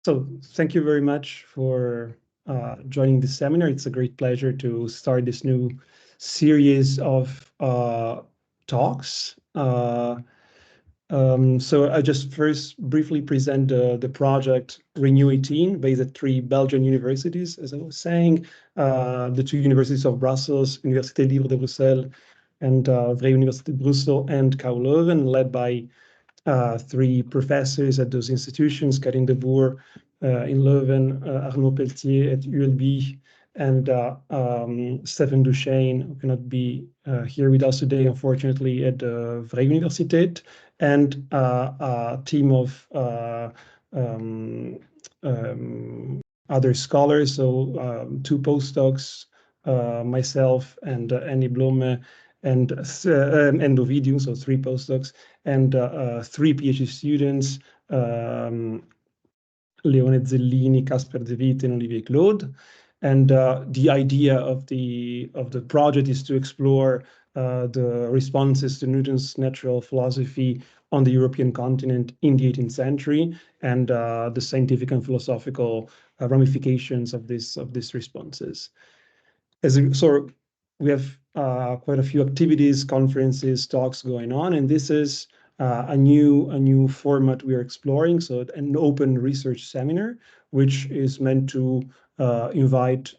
So thank you very much for joining this seminar. It's a great pleasure to start this new series of talks. So I just first briefly present the project RENEW18, based at 3 Belgian universities, as I was saying, the 2 universities of Brussels, Université Libre de Bruxelles, and Vrije Universiteit Brussel, and KU Leuven, led by 3 professors at those institutions: Karin de Boer in Leuven, Arnaud Pelletier at ULB, and Stefan Duchesne, who cannot be here with us today, unfortunately, at the Vrije Universiteit, and a team of other scholars, so 2 postdocs, myself and Annie Blome, and Ovidiu, so 3 postdocs, and 3 PhD students, Leone Zellini, Casper De Witt, and Olivier Claude. And the idea of the project is to explore the responses to Newton's natural philosophy on the European continent in the 18th century, and the scientific and philosophical ramifications of these responses. So we have quite a few activities, conferences, talks going on, and this is a new format we are exploring. So an open research seminar, which is meant to invite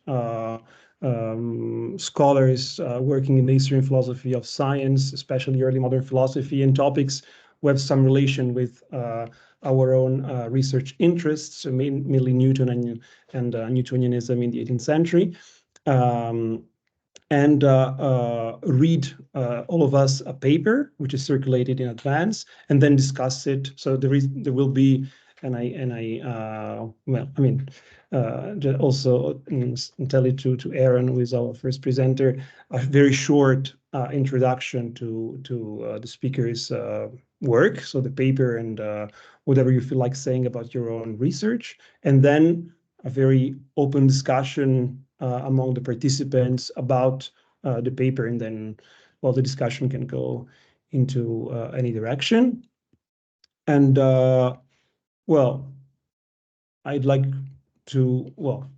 scholars working in the history and philosophy of science, especially early modern philosophy, and topics who have some relation with our own research interests, mainly Newton and Newtonianism in the 18th century. And read, all of us, a paper which is circulated in advance, and then discuss it. So there will be, also tell it to Aaron, who is our first presenter, a very short introduction to the speaker's work, so the paper and whatever you feel like saying about your own research, and then a very open discussion among the participants about the paper, and then, well, the discussion can go into any direction. And well, I'd like to,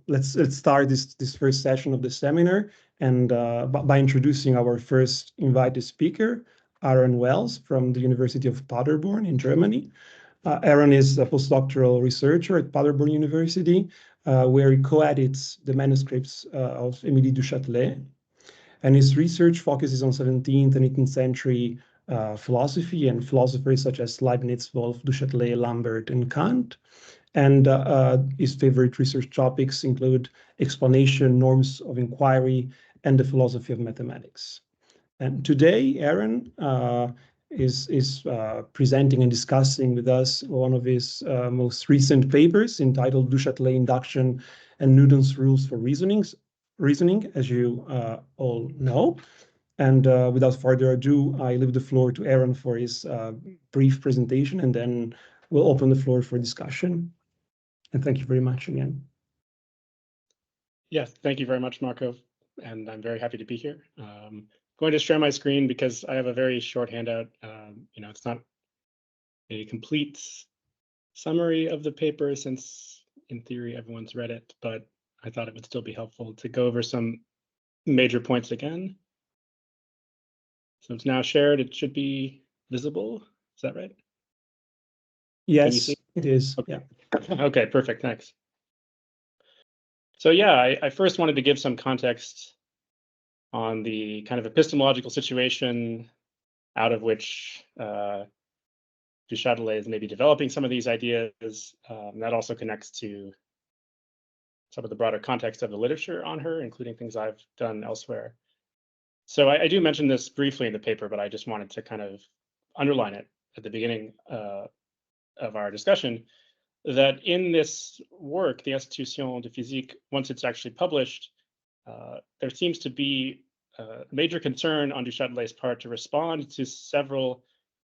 let's start this first session of the seminar, and by introducing our first invited speaker, Aaron Wells from the University of Paderborn in Germany. Aaron is a postdoctoral researcher at Paderborn University, where he co-edits the manuscripts of Émilie du Châtelet. And his research focuses on 17th and 18th century philosophy and philosophers such as Leibniz, Wolff, du Châtelet, Lambert, and Kant. And his favorite research topics include explanation, norms of inquiry, and the philosophy of mathematics. And today, Aaron is presenting and discussing with us one of his most recent papers, entitled Du Châtelet, Induction, and Newton's Rules for Reasoning, as you all know. And without further ado, I leave the floor to Aaron for his brief presentation, and then we'll open the floor for discussion. And thank you very much again. Yes, thank you very much, Marco. And I'm very happy to be here. Going to share my screen because I have a very short handout. It's not a complete summary of the paper, since in theory everyone's read it, but I thought it would still be helpful to go over some major points again. So it's now shared. It should be visible. Is that right? Yes, it is. Okay. Yeah. Okay, perfect. Thanks. So yeah, I first wanted to give some context on the kind of epistemological situation out of which Du Châtelet is maybe developing some of these ideas. That also connects to some of the broader context of the literature on her, including things I've done elsewhere. So I do mention this briefly in the paper, but I just wanted to kind of underline it at the beginning of our discussion, that in this work, the Institution de Physique, once it's actually published, there seems to be a major concern on Du Châtelet's part to respond to several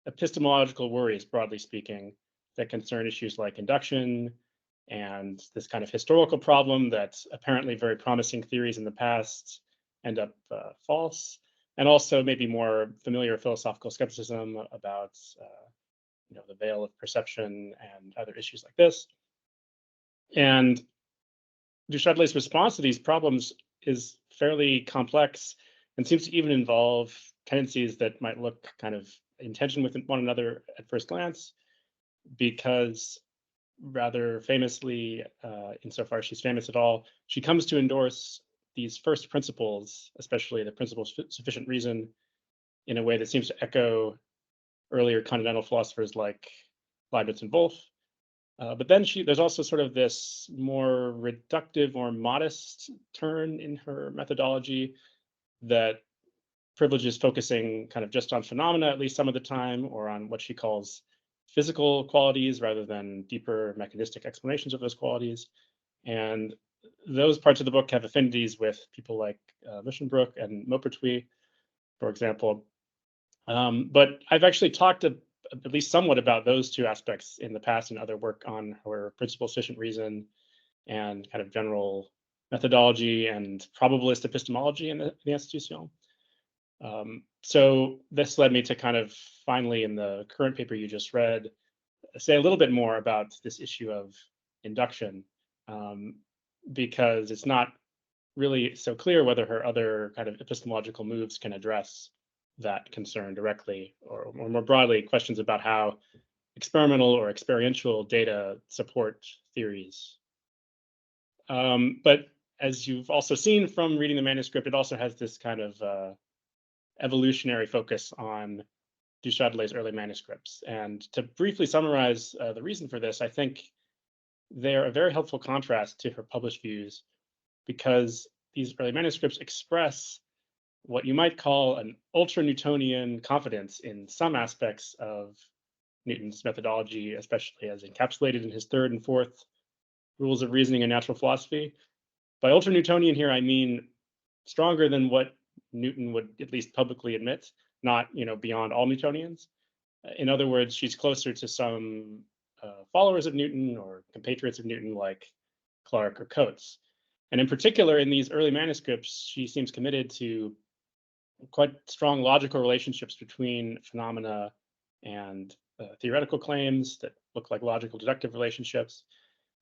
epistemological worries, broadly speaking, that concern issues like induction and this kind of historical problem that apparently very promising theories in the past end up false, and also maybe more familiar philosophical skepticism about the veil of perception and other issues like this. And du Châtelet's response to these problems is fairly complex and seems to even involve tendencies that might look kind of in tension with one another at first glance, because rather famously, insofar as she's famous at all, she comes to endorse these first principles, especially the principle of sufficient reason, in a way that seems to echo earlier continental philosophers like Leibniz and Wolff. But then there's also sort of this more reductive or modest turn in her methodology that privileges focusing kind of just on phenomena, at least some of the time, or on what she calls physical qualities rather than deeper mechanistic explanations of those qualities. And those parts of the book have affinities with people like Muschenbroek and Maupertuis, for example. But I've actually talked at least somewhat about those two aspects in the past in other work on her principle of sufficient reason and kind of general methodology and probabilist epistemology in the Institution. So this led me to kind of finally, in the current paper you just read, say a little bit more about this issue of induction, because it's not really so clear whether her other kind of epistemological moves can address that concern directly, or more broadly, questions about how experimental or experiential data support theories. But as you've also seen from reading the manuscript, it also has this kind of evolutionary focus on du Châtelet's early manuscripts. And to briefly summarize the reason for this, I think they're a very helpful contrast to her published views, because these early manuscripts express what you might call an ultra-Newtonian confidence in some aspects of Newton's methodology, especially as encapsulated in his third and fourth rules of reasoning and natural philosophy. By ultra-Newtonian here, I mean stronger than what Newton would at least publicly admit, not beyond all Newtonians. In other words, she's closer to some followers of Newton or compatriots of Newton like Clarke or Coates. And in particular, in these early manuscripts, she seems committed to quite strong logical relationships between phenomena and theoretical claims that look like logical deductive relationships.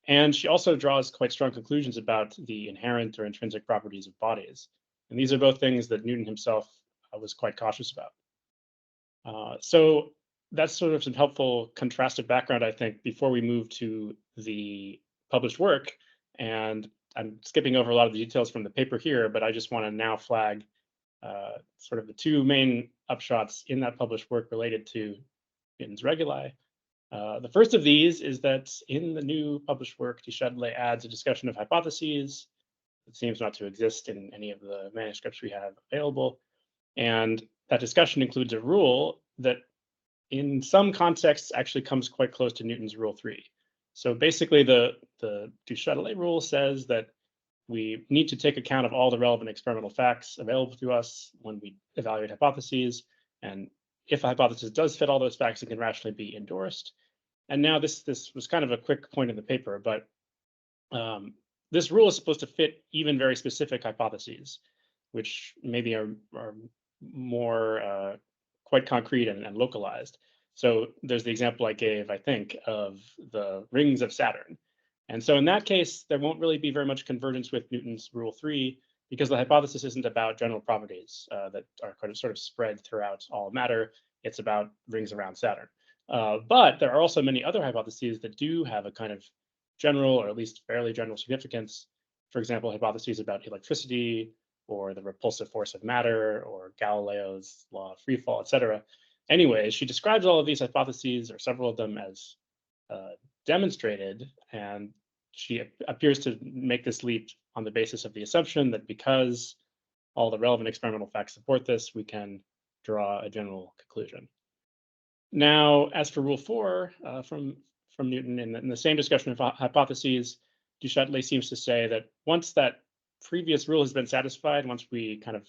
And she also draws quite strong conclusions about the inherent or intrinsic properties of bodies. And these are both things that Newton himself was quite cautious about. So that's sort of some helpful contrastive background, I think, before we move to the published work. And I'm skipping over a lot of the details from the paper here, but I just want to now flag sort of the two main upshots in that published work related to Newton's reguli. The first of these is that in the new published work, du Châtelet adds a discussion of hypotheses. It seems not to exist in any of the manuscripts we have available. And that discussion includes a rule that in some contexts actually comes quite close to Newton's rule 3. So basically the du Châtelet rule says that we need to take account of all the relevant experimental facts available to us when we evaluate hypotheses. And if a hypothesis does fit all those facts, it can rationally be endorsed. And now this was kind of a quick point in the paper, but this rule is supposed to fit even very specific hypotheses, which maybe are more quite concrete and localized. So there's the example I gave, I think, of the rings of Saturn. And so in that case, there won't really be very much convergence with Newton's rule 3, because the hypothesis isn't about general properties that are kind of sort of spread throughout all matter. It's about rings around Saturn. But there are also many other hypotheses that do have a kind of general, or at least fairly general significance. For example, hypotheses about electricity, or the repulsive force of matter, or Galileo's law of free fall, etc. Anyway, she describes all of these hypotheses, or several of them, as demonstrated, and she appears to make this leap on the basis of the assumption that because all the relevant experimental facts support this, we can draw a general conclusion. Now, as for rule 4 from Newton, in the same discussion of hypotheses, du Châtelet seems to say that once that previous rule has been satisfied, once we kind of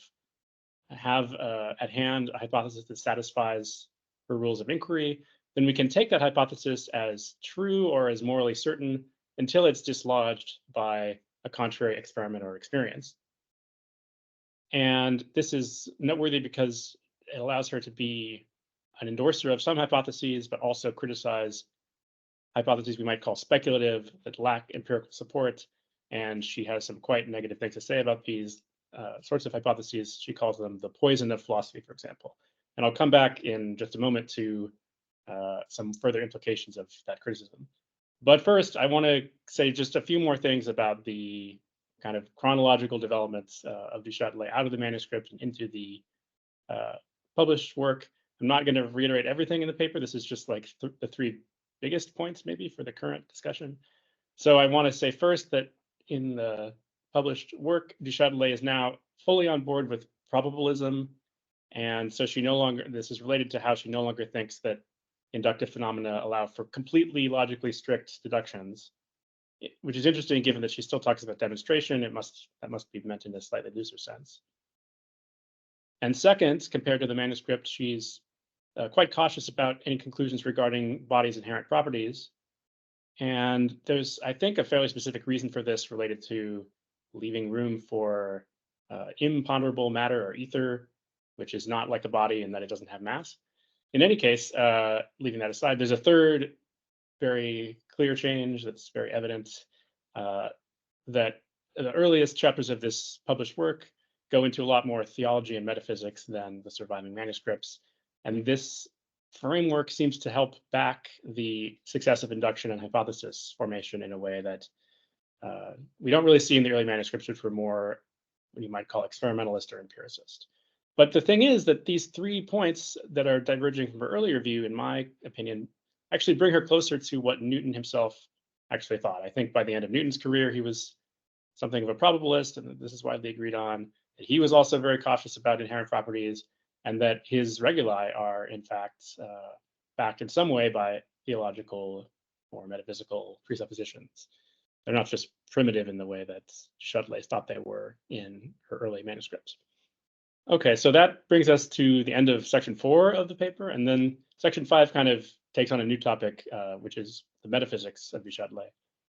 have at hand a hypothesis that satisfies her rules of inquiry, then we can take that hypothesis as true or as morally certain until it's dislodged by a contrary experiment or experience. And this is noteworthy because it allows her to be an endorser of some hypotheses, but also criticize hypotheses we might call speculative, that lack empirical support, and she has some quite negative things to say about these sorts of hypotheses. She calls them the poison of philosophy, for example. And I'll come back in just a moment to some further implications of that criticism. But first, I want to say just a few more things about the kind of chronological developments of du Châtelet out of the manuscript and into the published work. I'm not going to reiterate everything in the paper. This is just like the three biggest points maybe for the current discussion. So I want to say first that in the published work, du Châtelet is now fully on board with probabilism. And so she no longer, this is related to how she no longer thinks that inductive phenomena allow for completely logically strict deductions, which is interesting given that she still talks about demonstration. That must be meant in a slightly looser sense. And second, compared to the manuscript, she's quite cautious about any conclusions regarding bodies' inherent properties. And there's, I think, a fairly specific reason for this related to leaving room for imponderable matter or ether, which is not like the body in that it doesn't have mass. In any case, leaving that aside, there's a third very clear change that's very evident, that the earliest chapters of this published work go into a lot more theology and metaphysics than the surviving manuscripts. And this framework seems to help back the success of induction and hypothesis formation in a way that we don't really see in the early manuscripts, which were more what you might call experimentalist or empiricist. But the thing is that these 3 points that are diverging from her earlier view, in my opinion, actually bring her closer to what Newton himself actually thought. I think by the end of Newton's career, he was something of a probabilist, and this is widely agreed on. That he was also very cautious about inherent properties, and that his reguli are, in fact, backed in some way by theological or metaphysical presuppositions. They're not just primitive in the way that Châtelet thought they were in her early manuscripts. Okay, so that brings us to the end of section 4 of the paper, and then section 5 kind of takes on a new topic, which is the metaphysics of du Châtelet.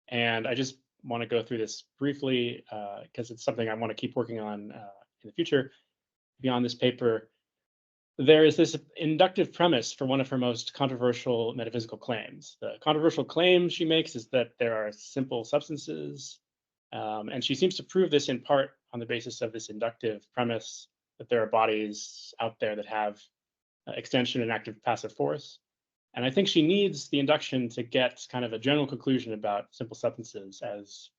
And I just want to go through this briefly because it's something I want to keep working on in the future beyond this paper. There is this inductive premise for one of her most controversial metaphysical claims. The controversial claim she makes is that there are simple substances, and she seems to prove this in part on the basis of this inductive premise that there are bodies out there that have extension and active passive force. And I think she needs the induction to get kind of a general conclusion about simple substances as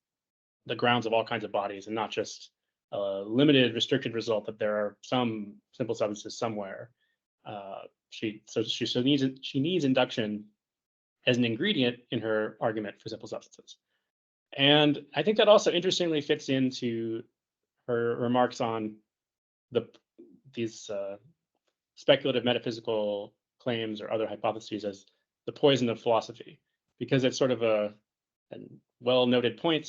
the grounds of all kinds of bodies, and not just a limited, restricted result that there are some simple substances somewhere. She needs induction as an ingredient in her argument for simple substances. And I think that also interestingly fits into her remarks on these speculative metaphysical claims or other hypotheses as the poison of philosophy, because it's sort of a well-noted point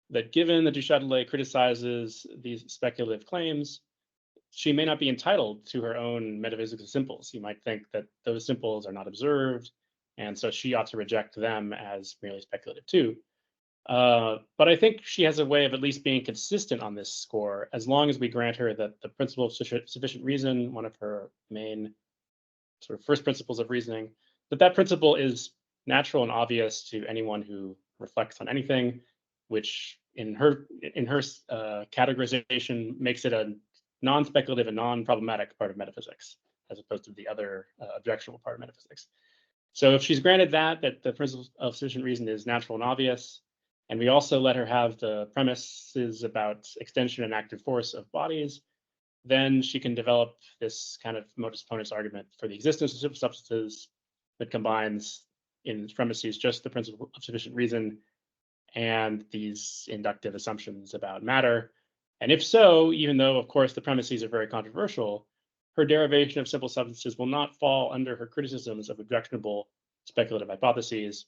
that given that du Châtelet criticizes these speculative claims, she may not be entitled to her own metaphysical simples. You might think that those simples are not observed, and so she ought to reject them as merely speculative too. But I think she has a way of at least being consistent on this score, as long as we grant her that the principle of sufficient reason, one of her main sort of first principles of reasoning, that principle is natural and obvious to anyone who reflects on anything, which in her categorization makes it a non-speculative and non-problematic part of metaphysics, as opposed to the other objectionable part of metaphysics. So if she's granted that the principle of sufficient reason is natural and obvious, and we also let her have the premises about extension and active force of bodies, then she can develop this kind of modus ponens argument for the existence of simple substances that combines in its premises just the principle of sufficient reason and these inductive assumptions about matter. And if so, even though, of course, the premises are very controversial, her derivation of simple substances will not fall under her criticisms of objectionable speculative hypotheses,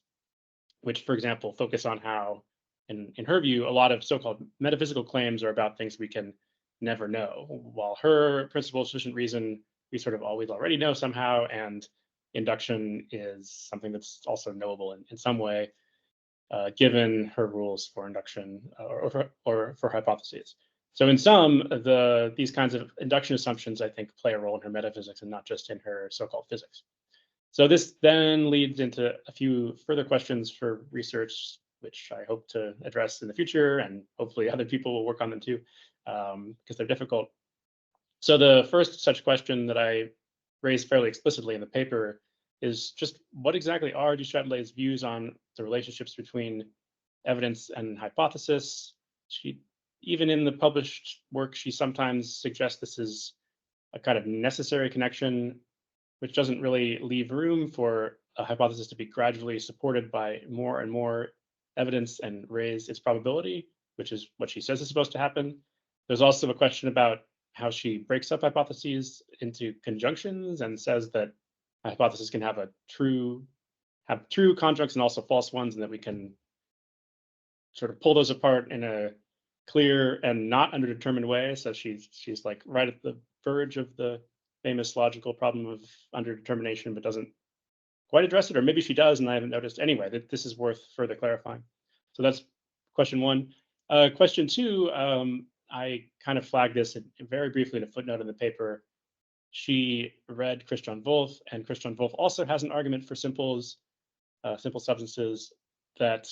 which, for example, focus on how, in her view, a lot of so-called metaphysical claims are about things we can never know, while her principle of sufficient reason we sort of always already know somehow, and induction is something that's also knowable in some way, given her rules for induction or for hypotheses. So in sum, these kinds of induction assumptions, I think, play a role in her metaphysics and not just in her so-called physics. So this then leads into a few further questions for research, which I hope to address in the future, and hopefully other people will work on them too, because they're difficult. So the first such question that I raised fairly explicitly in the paper is just what exactly are du Châtelet's views on the relationships between evidence and hypothesis? She, even in the published work, she sometimes suggests this is a kind of necessary connection, which doesn't really leave room for a hypothesis to be gradually supported by more and more evidence and raise its probability, which is what she says is supposed to happen. There's also a question about how she breaks up hypotheses into conjunctions and says that a hypothesis can have true conjuncts and also false ones, and that we can sort of pull those apart in a clear and not underdetermined way. So she's like right at the verge of the famous logical problem of underdetermination, but doesn't quite address it, or maybe she does and I haven't noticed. Anyway, that this is worth further clarifying. So that's question one. Question two, I kind of flagged this very briefly in a footnote in the paper. She read Christian Wolff, and Christian Wolff also has an argument for simple substances that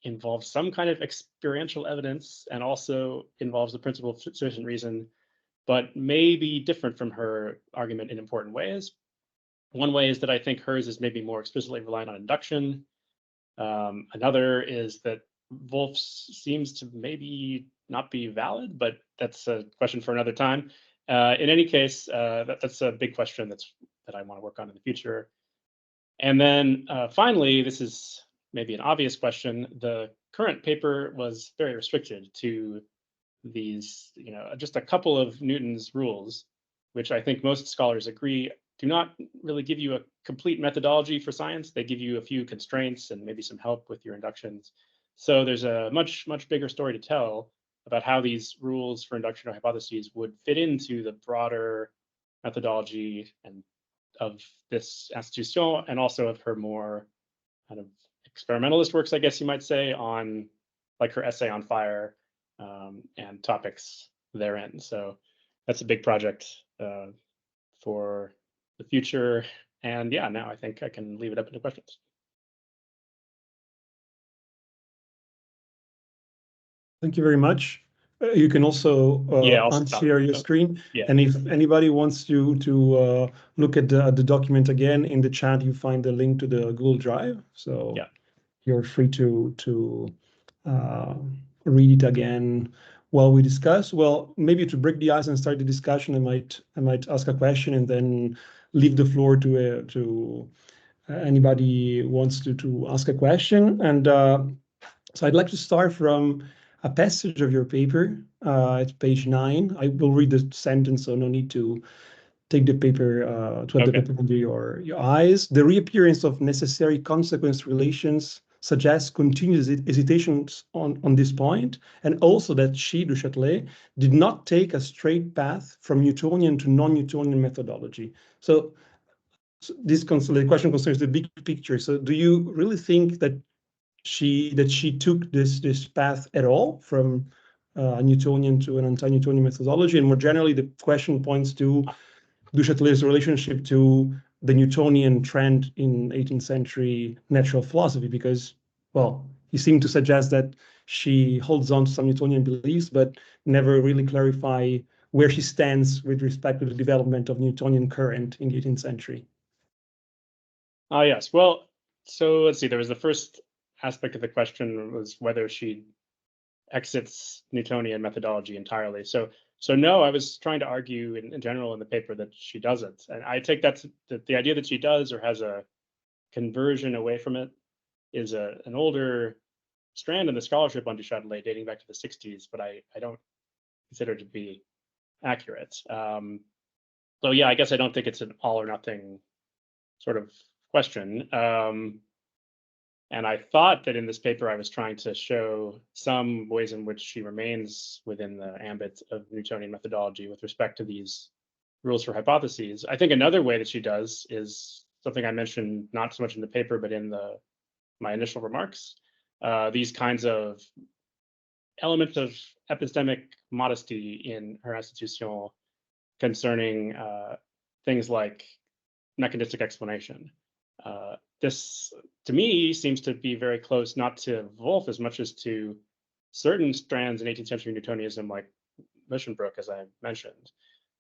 involves some kind of experiential evidence and also involves the principle of sufficient reason, but may be different from her argument in important ways. One way is that I think hers is maybe more explicitly reliant on induction. Another is that Wolff's seems to maybe not be valid, but that's a question for another time. In any case, that's a big question that I want to work on in the future. And then finally, this is maybe an obvious question. The current paper was very restricted to these, just a couple of Newton's rules, which I think most scholars agree do not really give you a complete methodology for science. They give you a few constraints and maybe some help with your inductions. So there's a much bigger story to tell about how these rules for induction or hypotheses would fit into the broader methodology and of this institution, and also of her more kind of experimentalist works, I guess you might say, on like her essay on fire and topics therein. So that's a big project for the future. And yeah, now I think I can leave it up to questions. Thank you very much. You can also unshare your screen. Yeah. And if anybody wants to look at the document again, in the chat, you find the link to the Google Drive. So yeah, you're free to read it again while we discuss. Well, maybe to break the ice and start the discussion, I might ask a question and then leave the floor to anybody who wants to ask a question. And so I'd like to start from a passage of your paper. It's page 9. I will read the sentence, so no need to take the paper to have the paper under your eyes. The reappearance of necessary consequence relations suggests continuous hesitations on this point, and also that she, du Châtelet, did not take a straight path from Newtonian to non-Newtonian methodology. So the question concerns the big picture. So do you really think that she took this path at all from Newtonian to an anti-Newtonian methodology? And more generally, the question points to du Châtelet's relationship to the Newtonian trend in 18th century natural philosophy, because, well, you seem to suggest that she holds on to some Newtonian beliefs, but never really clarify where she stands with respect to the development of Newtonian current in the 18th century. Yes. Well, so let's see. There was the first aspect of the question was whether she exits Newtonian methodology entirely. So no, I was trying to argue in general in the paper that she doesn't. And I take that the idea that she does or has a conversion away from it is an older strand in the scholarship on du Châtelet dating back to the 60s, but I don't consider it to be accurate. So yeah, I guess I don't think it's an all or nothing sort of question. And I thought that in this paper, I was trying to show some ways in which she remains within the ambit of Newtonian methodology with respect to these rules for hypotheses. I think another way that she does is something I mentioned not so much in the paper, but in my initial remarks. These kinds of elements of epistemic modesty in her institution concerning things like mechanistic explanation. This, to me, seems to be very close, not to Wolff as much as to certain strands in 18th century Newtonianism, like Muschenbroek, as I mentioned,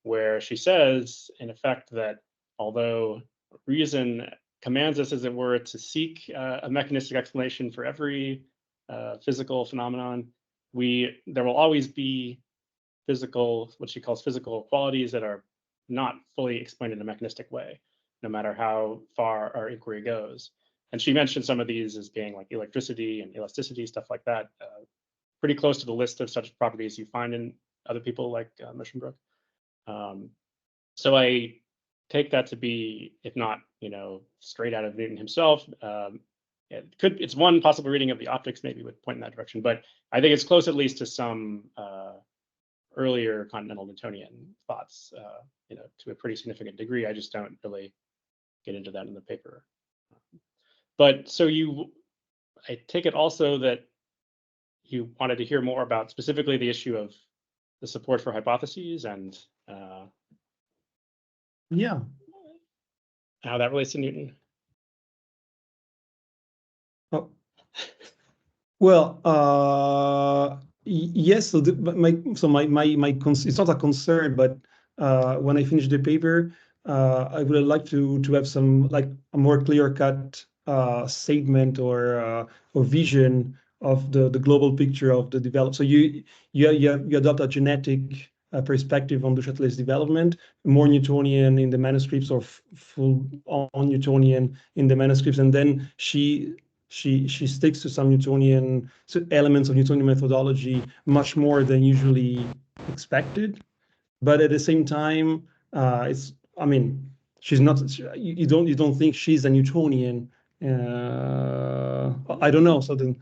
where she says, in effect, that although reason commands us, as it were, to seek a mechanistic explanation for every physical phenomenon, there will always be physical, what she calls physical qualities that are not fully explained in a mechanistic way, no matter how far our inquiry goes. And she mentioned some of these as being like electricity and elasticity, stuff like that, pretty close to the list of such properties you find in other people like Muschenbroek. So I take that to be, if not, straight out of Newton himself. It's one possible reading of the optics, maybe would point in that direction, but I think it's close at least to some earlier continental Newtonian thoughts, to a pretty significant degree. I just don't really get into that in the paper. But so I take it also that you wanted to hear more about specifically the issue of the support for hypotheses and yeah, how that relates to Newton. Oh. Well, yes. So it's not a concern, but when I finish the paper, I would like to have some like a more clear-cut statement or vision of the global picture of the development. So you adopt a genetic perspective on the Châtelet's development, more Newtonian in the manuscripts or full on Newtonian in the manuscripts, and then she sticks to some Newtonian elements of Newtonian methodology much more than usually expected. But at the same time, she's not. You don't think she's a Newtonian? I don't know. So then,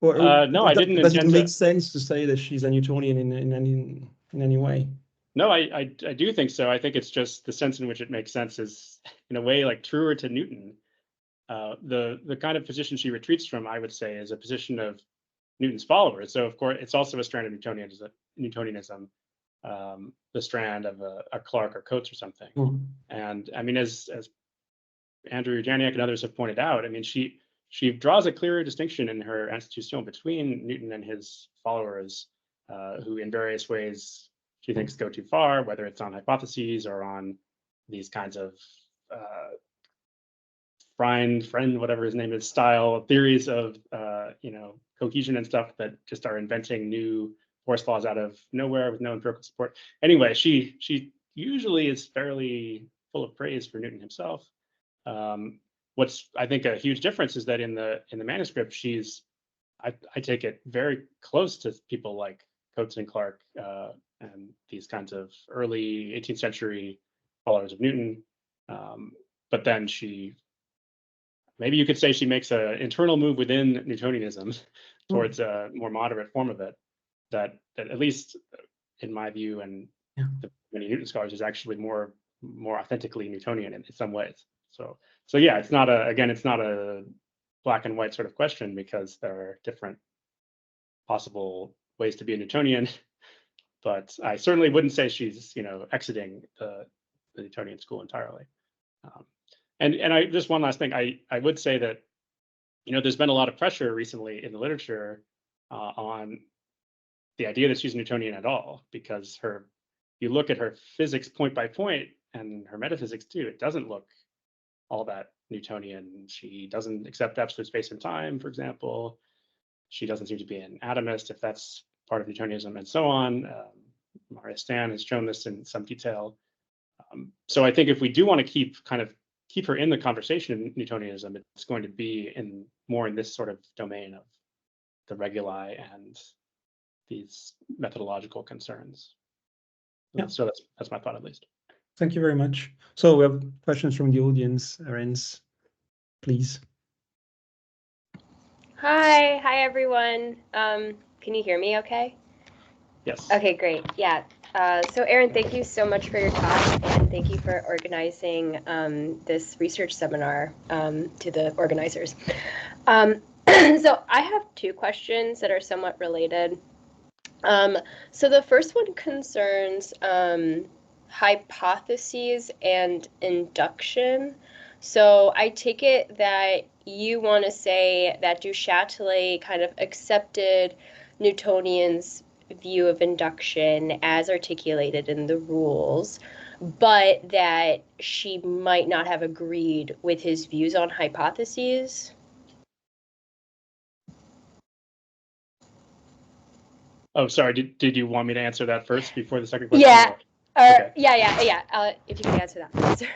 no, I didn't does it intend make to sense to say that she's a Newtonian in any way? No, I do think so. I think it's just the sense in which it makes sense is, in a way, like truer to Newton. The kind of position she retreats from, I would say, is a position of Newton's followers. So, of course, it's also a strand of Newtonianism, the strand of a Clarke or Coates or something. Mm. And I mean, as Andrew Janiak and others have pointed out, I mean, she draws a clearer distinction in her Institution between Newton and his followers, who in various ways she thinks go too far, whether it's on hypotheses or on these kinds of friend, whatever his name is, style theories of cohesion and stuff that just are inventing new force laws out of nowhere with no empirical support. Anyway, she usually is fairly full of praise for Newton himself. What's I think a huge difference is that in the manuscript, I take it very close to people like Coates and Clarke and these kinds of early 18th century followers of Newton. But then maybe you could say she makes an internal move within Newtonianism towards a more moderate form of it that at least in my view and many Newton scholars is actually more authentically Newtonian in some ways. So yeah, it's not a black and white sort of question because there are different possible ways to be a Newtonian, but I certainly wouldn't say she's exiting the Newtonian school entirely. And I just one last thing, I would say that there's been a lot of pressure recently in the literature on the idea that she's Newtonian at all, because you look at her physics point by point and her metaphysics too, it doesn't look all that Newtonian. She doesn't accept absolute space and time, for example. She doesn't seem to be an atomist, if that's part of Newtonianism, and so on. Maria Stan has shown this in some detail. So I think if we do want to keep her in the conversation in Newtonianism, it's going to be more in this sort of domain of the reguli and these methodological concerns. Yeah. So that's my thought, at least. Thank you very much. So we have questions from the audience. Rens, please. Hi everyone. Can you hear me okay? Yes. Okay, great. Yeah. So Aaron, thank you so much for your talk, and thank you for organizing this research seminar to the organizers. So I have two questions that are somewhat related. So the first one concerns hypotheses and induction. So I take it that you want to say that Du Châtelet kind of accepted Newtonian's view of induction as articulated in the rules, but that she might not have agreed with his views on hypotheses. Oh, sorry. Did you want me to answer that first before the second question? Yeah. Okay. Yeah. If you can answer that, please.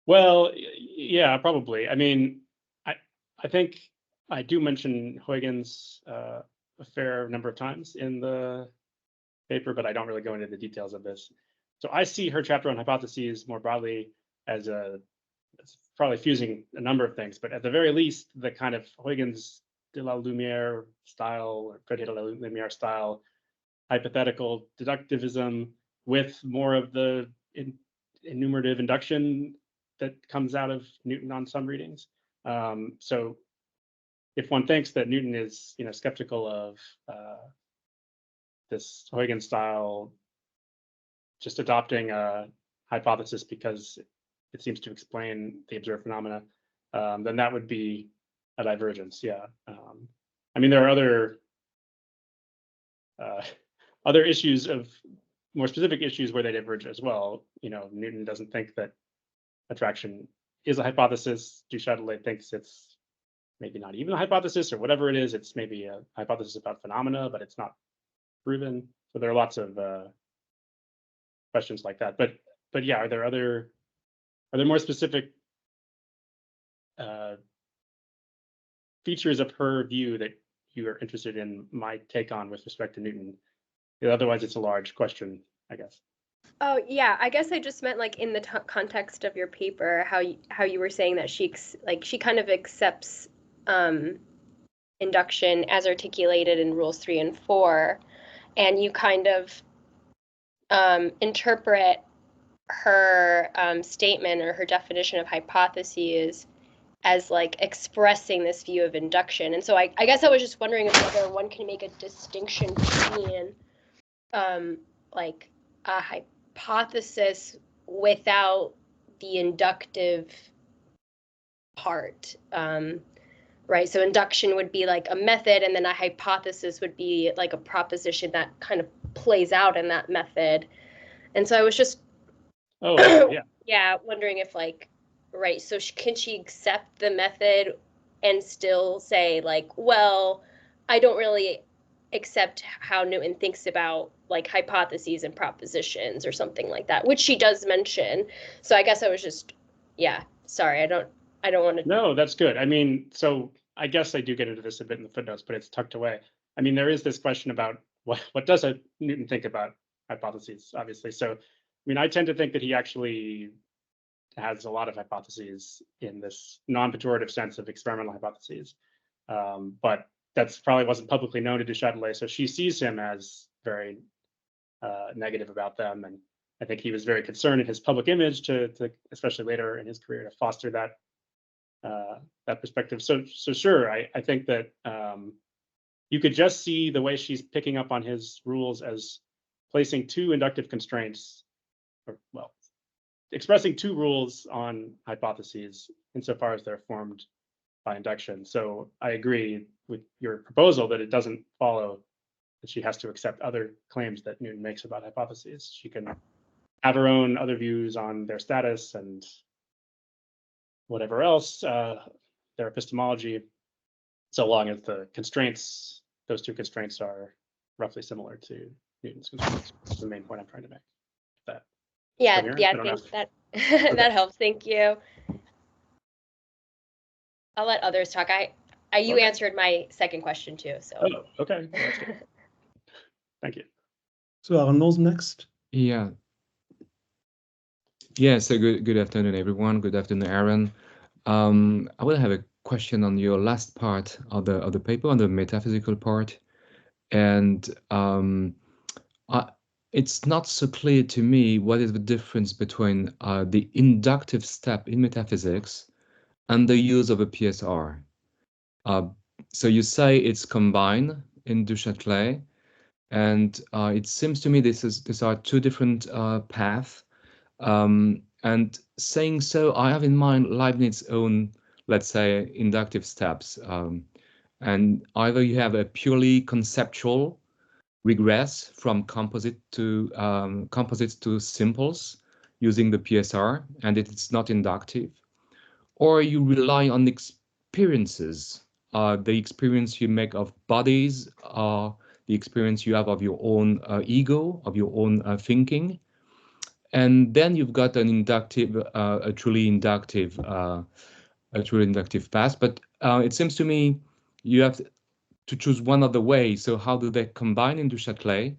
Well, yeah, probably. I mean, I think I do mention Huygens a fair number of times in the paper, but I don't really go into the details of this. So I see her chapter on hypotheses more broadly as it's probably fusing a number of things, but at the very least, the kind of Huygens de la Lumière style, or Fred de la Lumière style, hypothetical deductivism with more of the enumerative induction that comes out of Newton on some readings. So if one thinks that Newton is, skeptical of this Huygens style, just adopting a hypothesis because it seems to explain the observed phenomena, then that would be a divergence. Yeah. I mean, there are other issues of more specific issues where they diverge as well. Newton doesn't think that attraction is a hypothesis. Du Châtelet thinks it's maybe not even a hypothesis, or whatever it is. It's maybe a hypothesis about phenomena, but it's not proven. So there are lots of questions like that. But yeah, are there more specific features of her view that you are interested in my take on with respect to Newton? Otherwise, it's a large question, I guess. Oh yeah, I guess I just meant like in the context of your paper, how you were saying that she kind of accepts induction as articulated in rules 3 and 4, and you kind of interpret her statement or her definition of hypotheses as like expressing this view of induction. And so I guess I was just wondering if whether one can make a distinction between like a hypothesis without the inductive part, right? So induction would be like a method, and then a hypothesis would be like a proposition that kind of plays out in that method. And so I was just wondering if right, so can she accept the method and still say like, well, I don't really accept how Newton thinks about like hypotheses and propositions or something like that, which she does mention. So I guess I was just, sorry, I don't want to. No, that's good. I mean, so I guess I do get into this a bit in the footnotes, but it's tucked away. I mean, there is this question about what does Newton think about hypotheses, obviously. So, I mean, I tend to think that he actually has a lot of hypotheses in this non-pejorative sense of experimental hypotheses. But that's probably wasn't publicly known to Du Châtelet, so she sees him as very negative about them. And I think he was very concerned in his public image to especially later in his career, to foster that perspective. So sure, I think that you could just see the way she's picking up on his rules as placing two inductive constraints, expressing two rules on hypotheses insofar as they're formed by induction. So I agree with your proposal that it doesn't follow that she has to accept other claims that Newton makes about hypotheses. She can have her own other views on their status and whatever else, their epistemology, so long as the constraints, those two constraints, are roughly similar to Newton's constraints. That's the main point I'm trying to make. That. Thanks. That helps. Thank you. I'll let others talk. You answered my second question too. So. Oh, okay. Well, that's good. Thank you. So Arnaud's next. Yeah. So good afternoon, everyone. Good afternoon, Aaron. I will have a question on your last part of the paper, on the metaphysical part, and it's not so clear to me what is the difference between the inductive step in metaphysics and the use of a PSR. So you say it's combined in Du Châtelet, And it seems to me these are two different paths. And saying so, I have in mind Leibniz's own, let's say, inductive steps. And either you have a purely conceptual regress from composites to simples using the PSR, and it's not inductive, or you rely on experiences, the experience you make of bodies, the experience you have of your own ego, of your own thinking, and then you've got an inductive, a truly inductive path. But it seems to me you have to choose one of the ways. So how do they combine into Châtelet?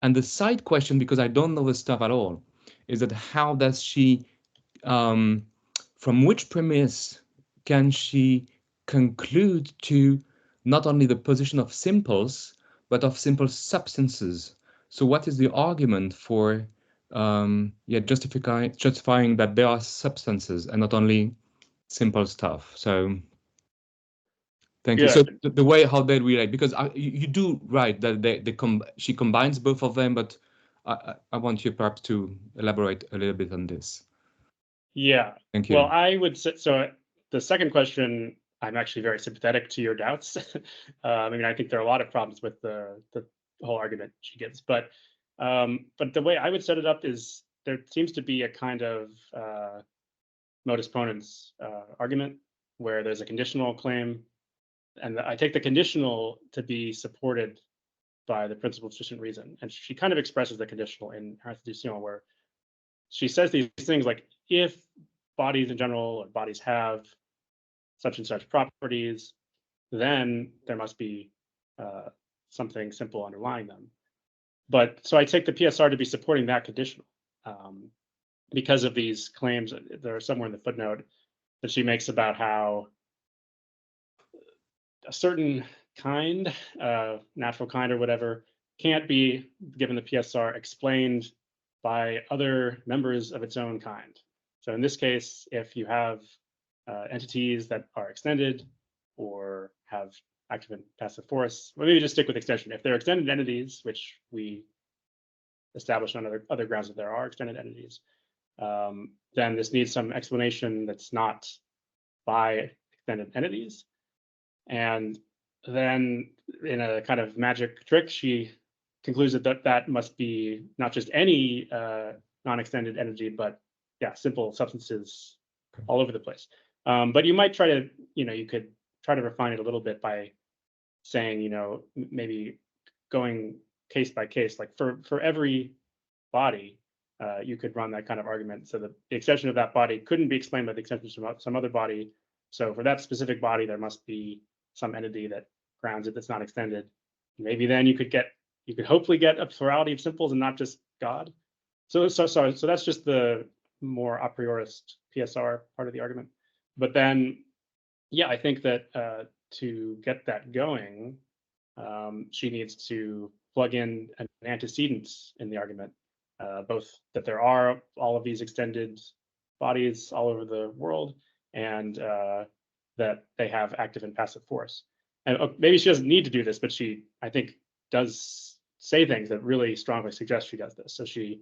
And the side question, because I don't know the stuff at all, is that how does she, from which premise can she conclude to not only the position of simples, but of simple substances? So what is the argument for justifying that there are substances and not only simple stuff? So thank you. Yeah. So the way how they relate, because you do right that she combines both of them, but I want you perhaps to elaborate a little bit on this. Yeah. Thank you. Well, I would say, so the second question, I'm actually very sympathetic to your doubts. I mean, I think there are a lot of problems with the whole argument she gives, but the way I would set it up is there seems to be a kind of modus ponens argument where there's a conditional claim, and I take the conditional to be supported by the principle of sufficient reason. And she kind of expresses the conditional in her Induction, where she says these things like, if bodies in general, or bodies have such and such properties, then there must be something simple underlying them. But so I take the PSR to be supporting that conditional because of these claims that are somewhere in the footnote that she makes about how a certain kind, natural kind or whatever, can't be, given the PSR, explained by other members of its own kind. So in this case, if you have entities that are extended or have active and passive force, well, maybe just stick with extension. If they're extended entities, which we established on other grounds that there are extended entities, then this needs some explanation that's not by extended entities. And then in a kind of magic trick, she concludes that that must be not just any non-extended entity, but yeah, simple substances all over the place. But you might try to, you could try to refine it a little bit by saying, maybe going case by case, like for every body, you could run that kind of argument. So the extension of that body couldn't be explained by the extension of some other body. So for that specific body, there must be some entity that grounds it that's not extended. Maybe then you could hopefully get a plurality of simples and not just God. So that's just the more a priorist PSR part of the argument. But then, yeah, I think that to get that going, she needs to plug in an antecedent in the argument, both that there are all of these extended bodies all over the world, and that they have active and passive force. And maybe she doesn't need to do this, but she, I think, does say things that really strongly suggest she does this. So she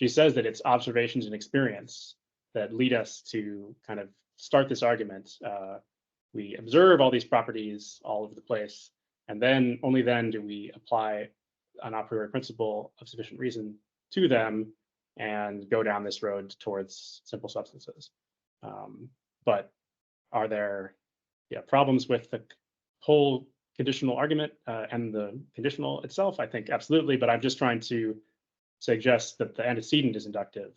says that it's observations and experience that lead us to kind of start this argument. We observe all these properties all over the place, and then only then do we apply an a priori principle of sufficient reason to them and go down this road towards simple substances. But are there problems with the whole conditional argument and the conditional itself? I think absolutely, but I'm just trying to suggest that the antecedent is inductive.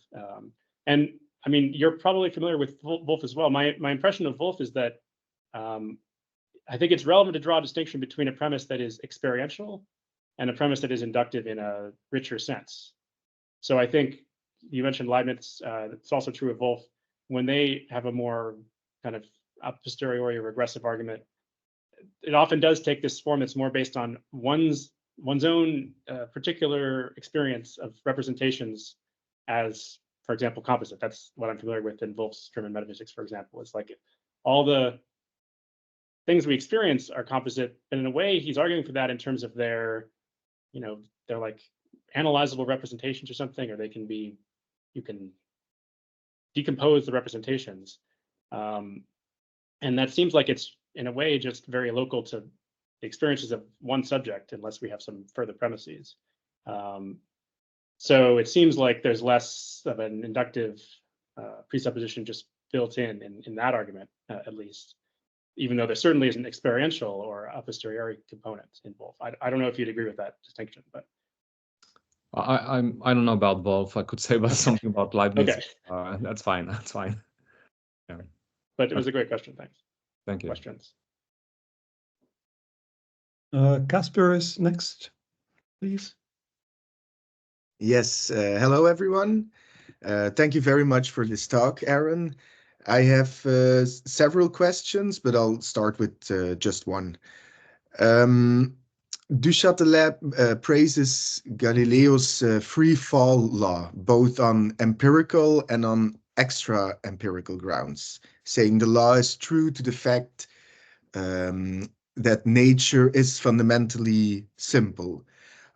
And I mean, you're probably familiar with Wolff as well. My impression of Wolff is that I think it's relevant to draw a distinction between a premise that is experiential and a premise that is inductive in a richer sense. So I think you mentioned Leibniz. It's also true of Wolff. When they have a more kind of a posteriori regressive argument, it often does take this form that's more based on one's own particular experience of representations as, for example, composite. That's what I'm familiar with in Wolff's German metaphysics, for example. It's like all the things we experience are composite, and in a way, he's arguing for that in terms of their they're like analyzable representations or something, or they can be, you can decompose the representations. And that seems like it's in a way just very local to the experiences of one subject, unless we have some further premises. So it seems like there's less of an inductive presupposition just built in that argument, at least, even though there certainly is an experiential or a posteriori component in both. I don't know if you'd agree with that distinction, but I don't know about both. I could say about something about Leibniz. Okay. That's fine. That's fine. Yeah. But it was a great question. Thanks. Thank you. Questions? Casper is next, please. Yes, hello everyone. Thank you very much for this talk, Aaron. I have several questions, but I'll start with just one. Du Châtelet praises Galileo's free fall law, both on empirical and on extra empirical grounds, saying the law is true to the fact that nature is fundamentally simple.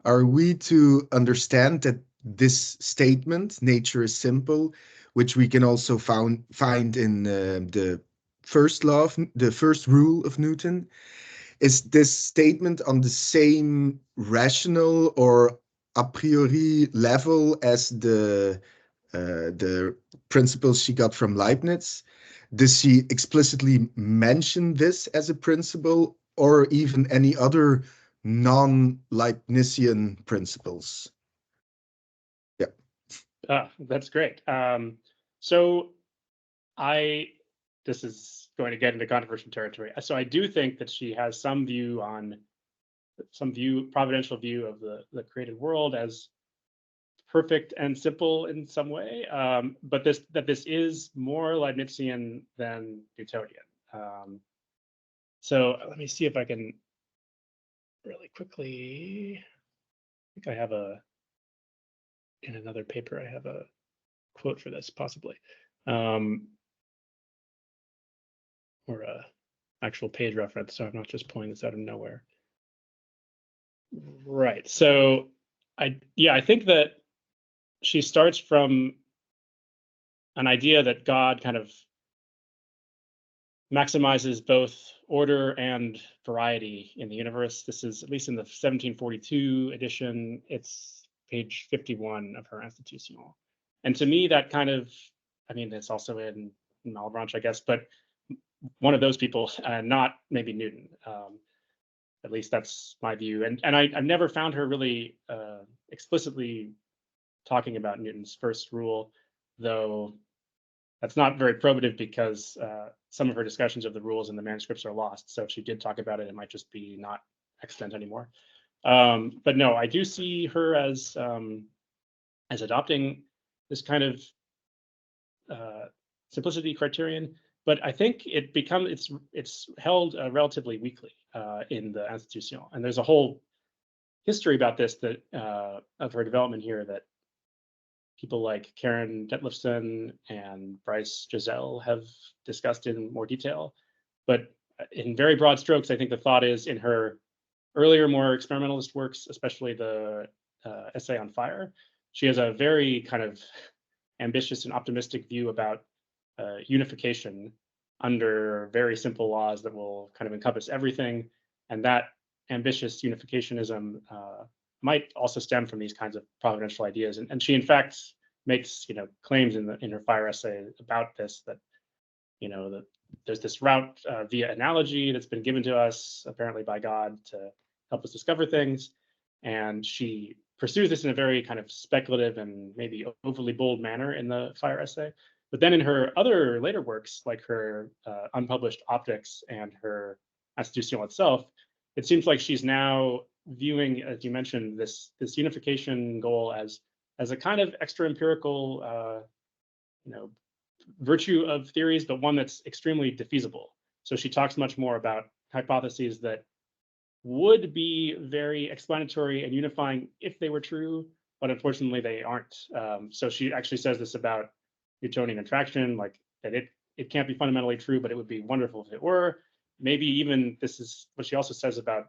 Are we to understand that this statement, nature is simple, which we can also find in the first law, the first rule of Newton, is this statement on the same rational or a priori level as the principles she got from Leibniz? Does she explicitly mention this as a principle, or even any other non-Leibnizian principles? Yeah. That's great. So this is going to get into controversial territory. So I do think that she has some providential view of the created world as perfect and simple in some way, but this is more Leibnizian than Newtonian. So let me see if I can really quickly. I think I have in another paper, I have a quote for this, possibly, or a actual page reference, so I'm not just pulling this out of nowhere. Right. So I think that she starts from an idea that God kind of maximizes both order and variety in the universe. This is, at least in the 1742 edition, it's page 51 of her Institutional. And to me, that kind of, I mean, it's also in Malebranche, I guess, but one of those people, not maybe Newton. At least that's my view. And I've never found her really explicitly talking about Newton's first rule, though that's not very probative because some of her discussions of the rules in the manuscripts are lost. So if she did talk about it, it might just be not extant anymore. But no, I do see her as adopting this kind of simplicity criterion. But I think it's held relatively weakly in the Institutional, and there's a whole history about this that of her development here that people like Karen Detlefsen and Bryce Giselle have discussed in more detail. But in very broad strokes, I think the thought is in her earlier, more experimentalist works, especially the essay on fire, she has a very kind of ambitious and optimistic view about unification under very simple laws that will kind of encompass everything. And that ambitious unificationism might also stem from these kinds of providential ideas. And she, in fact, makes claims in her fire essay about this, that that there's this route via analogy that's been given to us apparently by God to help us discover things. And she pursues this in a very kind of speculative and maybe overly bold manner in the fire essay. But then in her other later works, like her unpublished Optics and her Institutional itself, it seems like she's now viewing, as you mentioned, this unification goal as a kind of extra empirical virtue of theories, but one that's extremely defeasible. So she talks much more about hypotheses that would be very explanatory and unifying if they were true, but unfortunately they aren't. So she actually says this about Newtonian attraction, like that it can't be fundamentally true, but it would be wonderful if it were. Maybe even this is what she also says about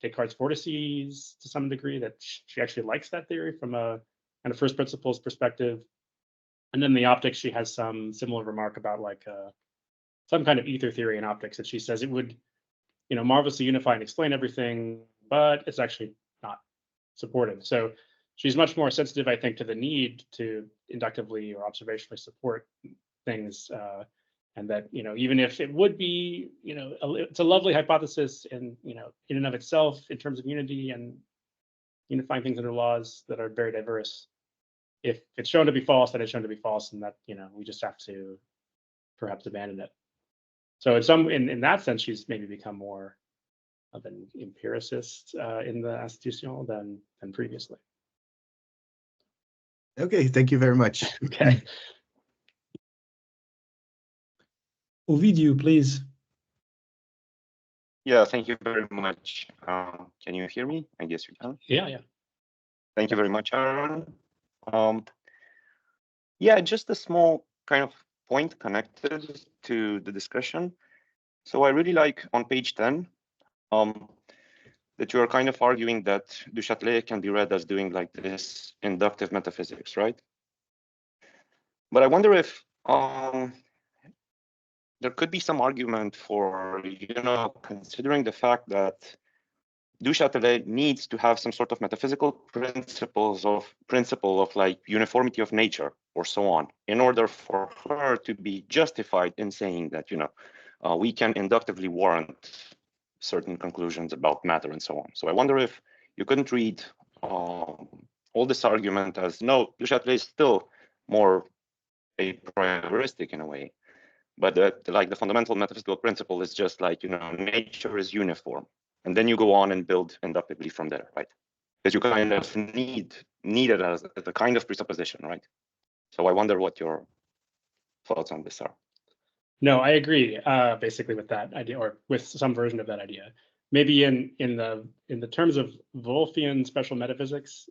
Descartes' vortices to some degree, that she actually likes that theory from a kind of first principles perspective. And then the optics, she has some similar remark about like some kind of ether theory in optics that she says it would, marvelously unify and explain everything, but it's actually not supported. So she's much more sensitive, I think, to the need to inductively or observationally support things, and that even if it would be, it's a lovely hypothesis in in and of itself in terms of unity and unifying things under laws that are very diverse. If it's shown to be false, then it's shown to be false, and that we just have to perhaps abandon it. So in that sense, she's maybe become more of an empiricist in the institutional than previously. Okay, thank you very much. Okay. Ovidiu, please. Yeah, thank you very much. Can you hear me? I guess you can. Yeah. Thank you very much, Aaron. Yeah, just a small kind of point connected to the discussion. So I really like on page 10 that you are kind of arguing that du Châtelet can be read as doing like this inductive metaphysics, right? But I wonder if there could be some argument for, considering the fact that du Châtelet needs to have some sort of metaphysical principle of like uniformity of nature or so on, in order for her to be justified in saying that, we can inductively warrant certain conclusions about matter and so on. So I wonder if you couldn't read all this argument as, no, du Châtelet is still more a prioristic in a way, but like the fundamental metaphysical principle is just like, nature is uniform. And then you go on and build inductively from there, right? Because you kind of need it as a kind of presupposition, right? So I wonder what your thoughts on this are. No, I agree basically with that idea, or with some version of that idea. Maybe in the terms of Wolffian special metaphysics,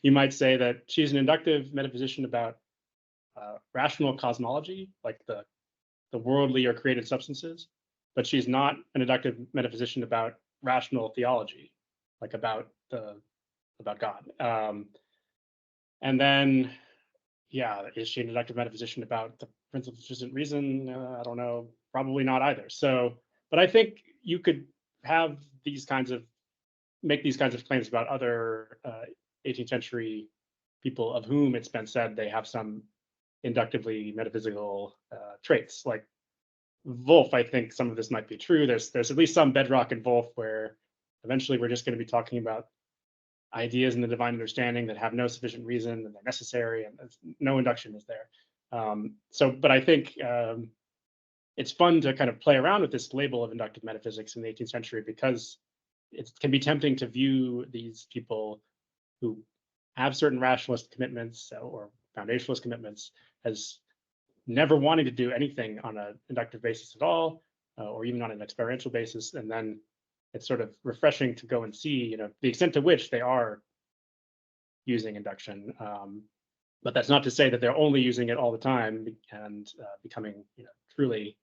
you might say that she's an inductive metaphysician about rational cosmology, like the worldly or created substances, but she's not an inductive metaphysician about rational theology, like about God. And then, yeah, is she an inductive metaphysician about the principle of sufficient reason? I don't know, probably not either. So, but I think you could have make these kinds of claims about other 18th century people of whom it's been said they have some inductively metaphysical traits. Like Wolff, I think some of this might be true. There's at least some bedrock in Wolff where eventually we're just going to be talking about ideas in the divine understanding that have no sufficient reason and they're necessary, and no induction is there. But I think it's fun to kind of play around with this label of inductive metaphysics in the 18th century, because it can be tempting to view these people who have certain rationalist commitments or foundationalist commitments as never wanting to do anything on an inductive basis at all, or even on an experiential basis. And then it's sort of refreshing to go and see, the extent to which they are using induction. But that's not to say that they're only using it all the time and becoming, truly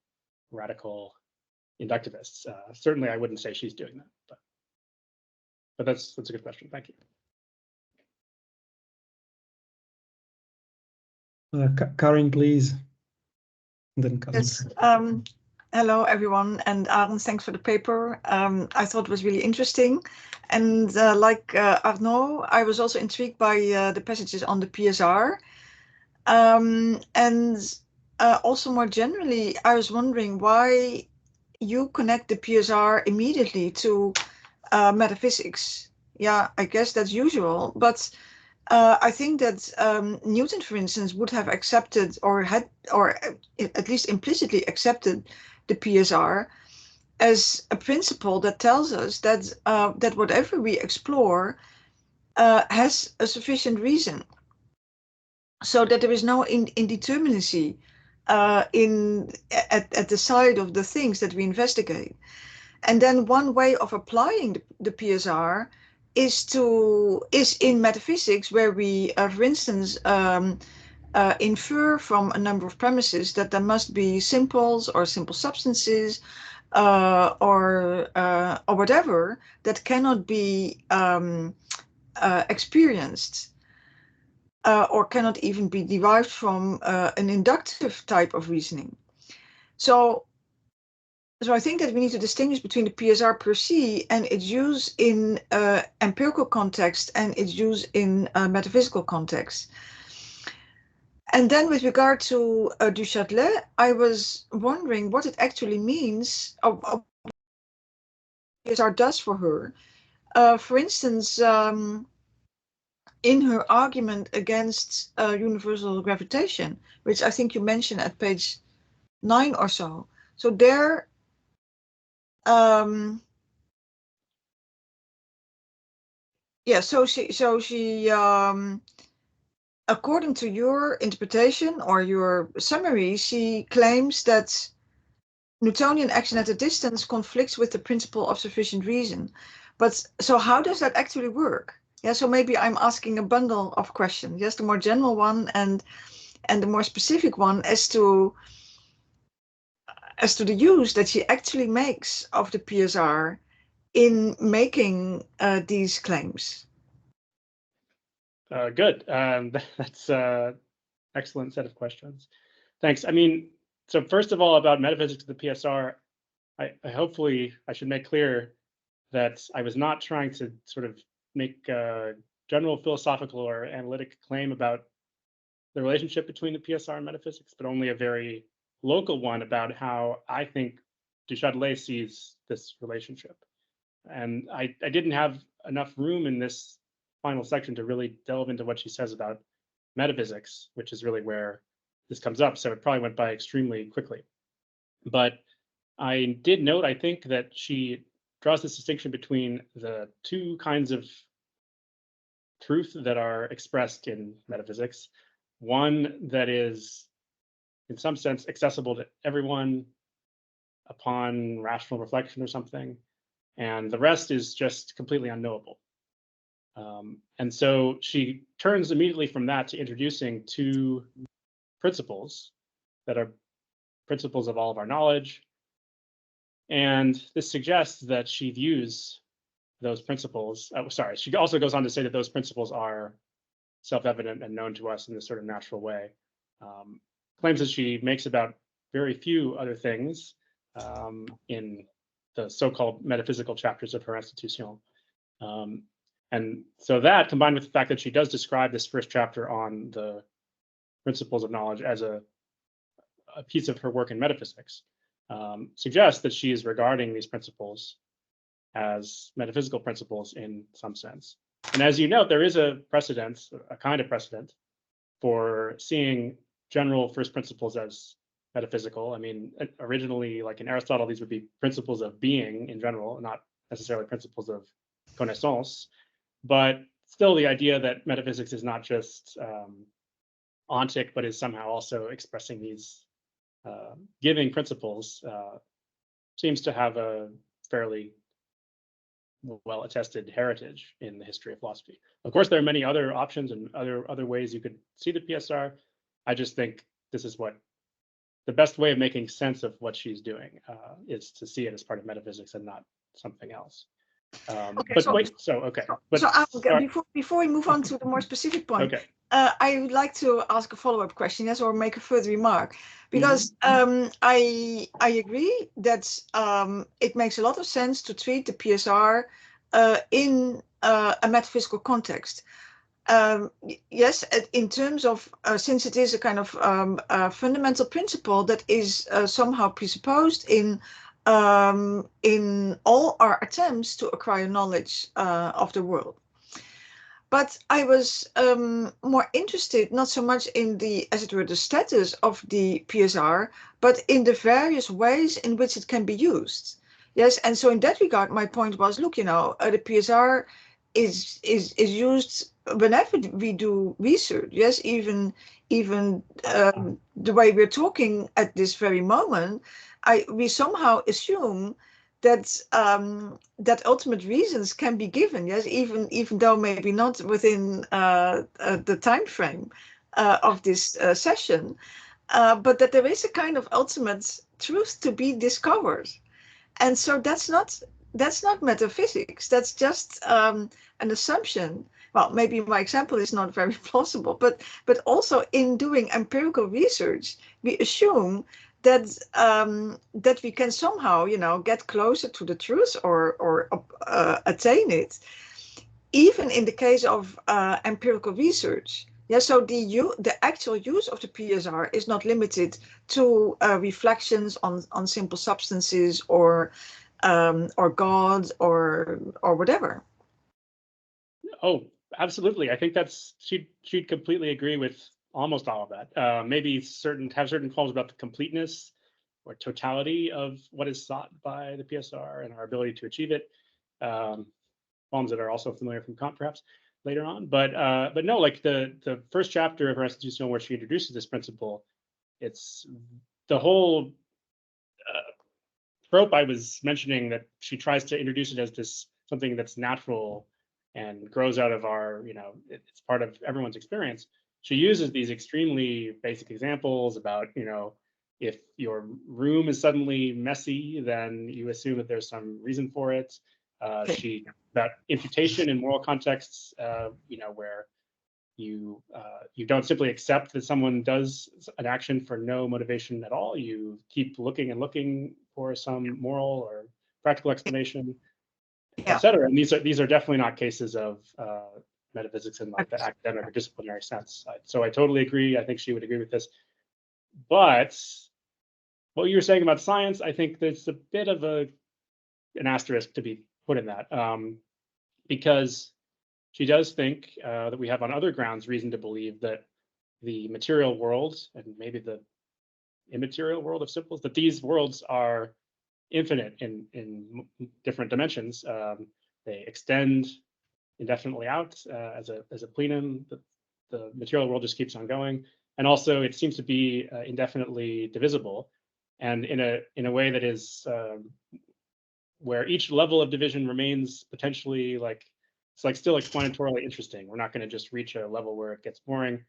radical inductivists. Certainly, I wouldn't say she's doing that, but that's a good question. Thank you. Karin, please. And then Yes. Hello, everyone, and Aaron, thanks for the paper. I thought it was really interesting. And like Arnaud, I was also intrigued by the passages on the PSR. And also more generally, I was wondering why you connect the PSR immediately to metaphysics. Yeah, I guess that's usual, but I think that Newton, for instance, would have accepted or at least implicitly accepted the PSR as a principle that tells us that that whatever we explore has a sufficient reason, so that there is no indeterminacy at the side of the things that we investigate. And then one way of applying the PSR is in metaphysics, where we, for instance, infer from a number of premises that there must be simples or simple substances, or whatever that cannot be experienced or cannot even be derived from an inductive type of reasoning. So I think that we need to distinguish between the PSR per se and its use in empirical context and its use in metaphysical context. And then with regard to du Châtelet, I was wondering what it actually means, of PSR does for her. For instance, in her argument against universal gravitation, which I think you mentioned at page 9 or so. So there, yeah, so she according to your interpretation or your summary, she claims that Newtonian action at a distance conflicts with the principle of sufficient reason. But so how does that actually work? Yeah, so maybe I'm asking a bundle of questions. Yes, the more general one and the more specific one as to the use that she actually makes of the PSR in making these claims. Good. That's an excellent set of questions. Thanks. I mean, so first of all, about metaphysics of the PSR, I hopefully I should make clear that I was not trying to sort of make a general philosophical or analytic claim about the relationship between the PSR and metaphysics, but only a very local one about how I think du Châtelet sees this relationship. And I didn't have enough room in this final section to really delve into what she says about metaphysics, which is really where this comes up. So it probably went by extremely quickly. But I did note, I think, that she draws this distinction between the two kinds of truth that are expressed in metaphysics. One that is, in some sense, accessible to everyone upon rational reflection or something, and the rest is just completely unknowable. And so she turns immediately from that to introducing two principles that are principles of all of our knowledge. And this suggests that she views those principles, she also goes on to say that those principles are self-evident and known to us in this sort of natural way. Claims that she makes about very few other things in the so-called metaphysical chapters of her Institution. And so that, combined with the fact that she does describe this first chapter on the principles of knowledge as a piece of her work in metaphysics, suggests that she is regarding these principles as metaphysical principles in some sense. And as you note, there is a precedent, a kind of precedent, for seeing general first principles as metaphysical. I mean, originally, like in Aristotle, these would be principles of being in general, not necessarily principles of connaissance. But still, the idea that metaphysics is not just ontic, but is somehow also expressing these giving principles seems to have a fairly well-attested heritage in the history of philosophy. Of course, there are many other options and other ways you could see the PSR. I just think this is what the best way of making sense of what she's doing is to see it as part of metaphysics and not something else. Okay, but so, wait, so okay. But so before we move on to the more specific point, okay. I would like to ask a follow-up question, yes, or make a further remark, because I agree that it makes a lot of sense to treat the PSR in a metaphysical context. Yes, in terms of since it is a kind of fundamental principle that is somehow presupposed in all our attempts to acquire knowledge of the world. But I was more interested, not so much in the, as it were, the status of the PSR, but in the various ways in which it can be used. Yes, and so in that regard, my point was, look, you know, the PSR is used whenever we do research. Yes, even the way we're talking at this very moment, we somehow assume that that ultimate reasons can be given, yes, even though maybe not within the time frame of this session, but that there is a kind of ultimate truth to be discovered. And so that's not metaphysics. That's just an assumption. Well, maybe my example is not very plausible, but also in doing empirical research, we assume that that we can somehow, get closer to the truth or attain it, even in the case of empirical research. Yeah, so the actual use of the PSR is not limited to reflections on simple substances or God or whatever. Oh, absolutely. I think she'd completely agree with almost all of that. Maybe have certain qualms about the completeness or totality of what is sought by the PSR and our ability to achieve it. Qualms that are also familiar from Kant, perhaps later on. But no, like the first chapter of her Institution, where she introduces this principle, it's the whole trope I was mentioning, that she tries to introduce it as this something that's natural and grows out of our, it's part of everyone's experience. She uses these extremely basic examples about, if your room is suddenly messy, then you assume that there's some reason for it. About imputation in moral contexts, where you don't simply accept that someone does an action for no motivation at all. You keep looking and looking for some moral or practical explanation, etc. And these are definitely not cases of metaphysics in like the academic or disciplinary sense. So I totally agree. I think she would agree with this. But what you were saying about science, I think there's a bit of an asterisk to be put in that, because she does think that we have on other grounds reason to believe that the material world and maybe the immaterial world of simples, that these worlds are infinite in different dimensions. They extend indefinitely out as a plenum. The material world just keeps on going, and also it seems to be indefinitely divisible, and in a way that is where each level of division remains potentially still explanatorily interesting. We're not going to just reach a level where it gets boring.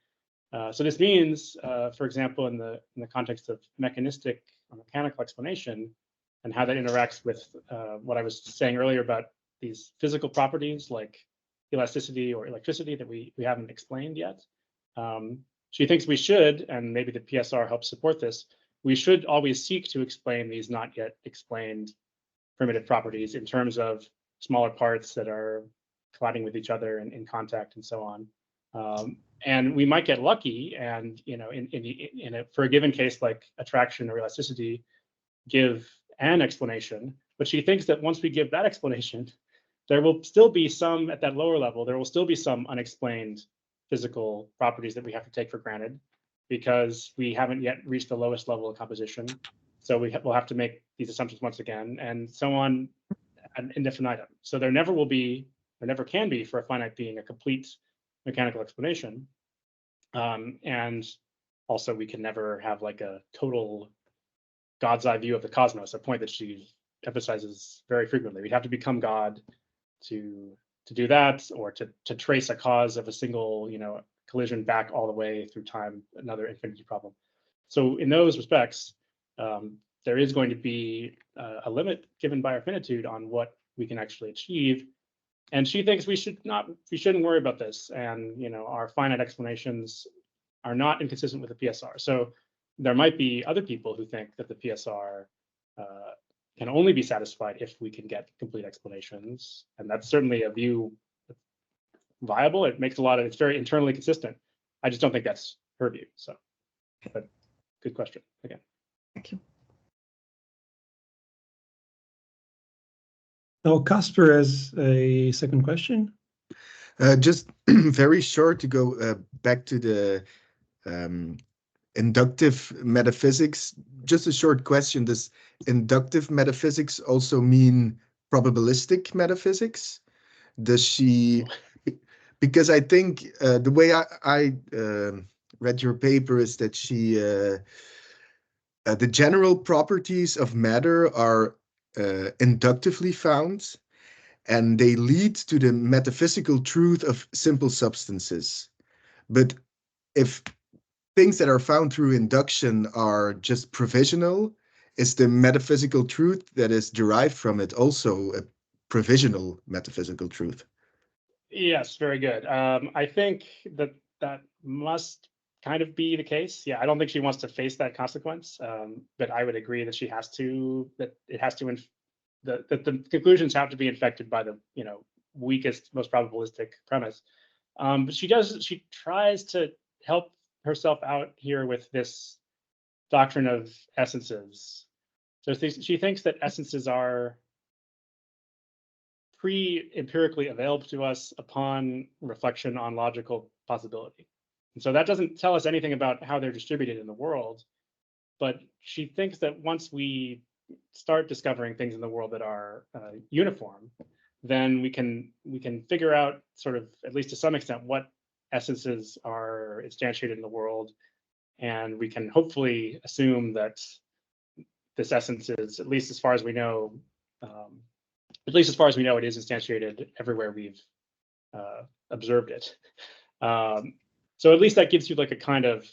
So this means, for example, in the context of mechanistic or mechanical explanation, and how that interacts with what I was saying earlier about these physical properties like elasticity or electricity that we haven't explained yet. She thinks we should, and maybe the PSR helps support this, we should always seek to explain these not yet explained primitive properties in terms of smaller parts that are colliding with each other and in contact and so on. And we might get lucky and, for a given case like attraction or elasticity, give an explanation. But she thinks that once we give that explanation, there will still be some, at that lower level, there will still be some unexplained physical properties that we have to take for granted, because we haven't yet reached the lowest level of composition. So we'll have to make these assumptions once again, and so on ad infinitum. So there never can be for a finite being a complete mechanical explanation. And also we can never have like a total God's eye view of the cosmos, a point that she emphasizes very frequently. We'd have to become God to do that, or to trace a cause of a single, collision back all the way through time, another infinity problem. So in those respects, there is going to be a limit given by our finitude on what we can actually achieve. And she thinks we shouldn't worry about this. And our finite explanations are not inconsistent with the PSR. So there might be other people who think that the PSR can only be satisfied if we can get complete explanations. And that's certainly a view that's viable. It's very internally consistent. I just don't think that's her view. So, but good question again. Thank you. Now, Casper has a second question. Just very short to go back to the inductive metaphysics. Just a short question. Does inductive metaphysics also mean probabilistic metaphysics? Does she, because I think the way I read your paper is that she, the general properties of matter are inductively found, and they lead to the metaphysical truth of simple substances. But if things that are found through induction are just provisional, is the metaphysical truth that is derived from it also a provisional metaphysical truth? Yes, very good. I think that must kind of be the case. Yeah, I don't think she wants to face that consequence, but I would agree that she has to. That it has to. That the conclusions have to be infected by the weakest, most probabilistic premise. But she tries to help herself out here with this doctrine of essences. So she thinks that essences are pre-empirically available to us upon reflection on logical possibility. And so that doesn't tell us anything about how they're distributed in the world, but she thinks that once we start discovering things in the world that are uniform, then we can figure out sort of, at least to some extent, what essences are instantiated in the world, and we can hopefully assume that this essence is, at least as far as we know, it is instantiated everywhere we've observed it. So at least that gives you like a kind of,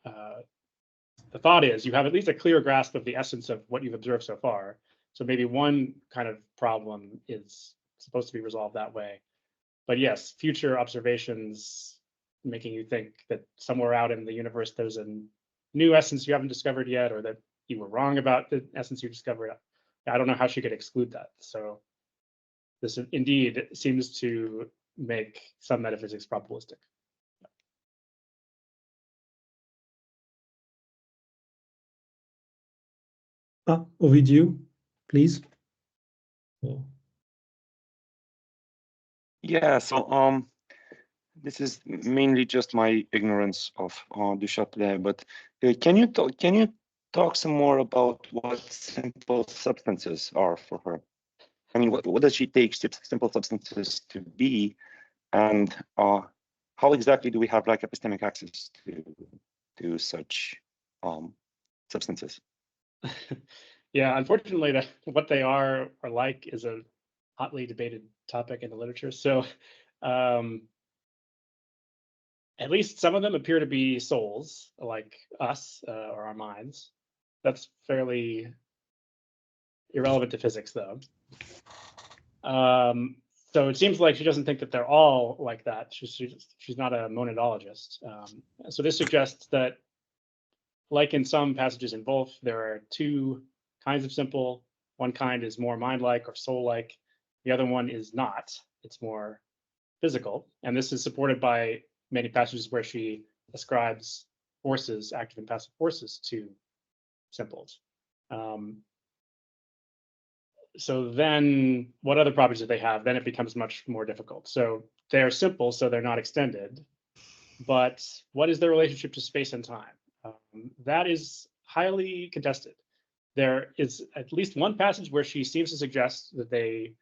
the thought is you have at least a clear grasp of the essence of what you've observed so far. So maybe one kind of problem is supposed to be resolved that way. But yes, future observations making you think that somewhere out in the universe there's a new essence you haven't discovered yet, or that you were wrong about the essence you discovered. I don't know how she could exclude that. So this indeed seems to make some metaphysics probabilistic. Ovidiu, please. Yeah, so this is mainly just my ignorance of du Châtelet, but can you talk some more about what simple substances are for her? I mean, what does she take simple substances to be, and how exactly do we have like epistemic access to such substances? Yeah, unfortunately, what they are like is a hotly debated topic in the literature. So at least some of them appear to be souls, like us or our minds. That's fairly irrelevant to physics, though. So it seems like she doesn't think that they're all like that. She's not a monadologist. So this suggests that, like in some passages in Wolff, there are two kinds of simple. One kind is more mind-like or soul-like. The other one is not. It's more physical. And this is supported by many passages where she ascribes forces, active and passive forces, to simples. So then what other properties do they have? Then it becomes much more difficult. So they're simple, so they're not extended. But what is their relationship to space and time? That is highly contested. There is at least one passage where she seems to suggest that they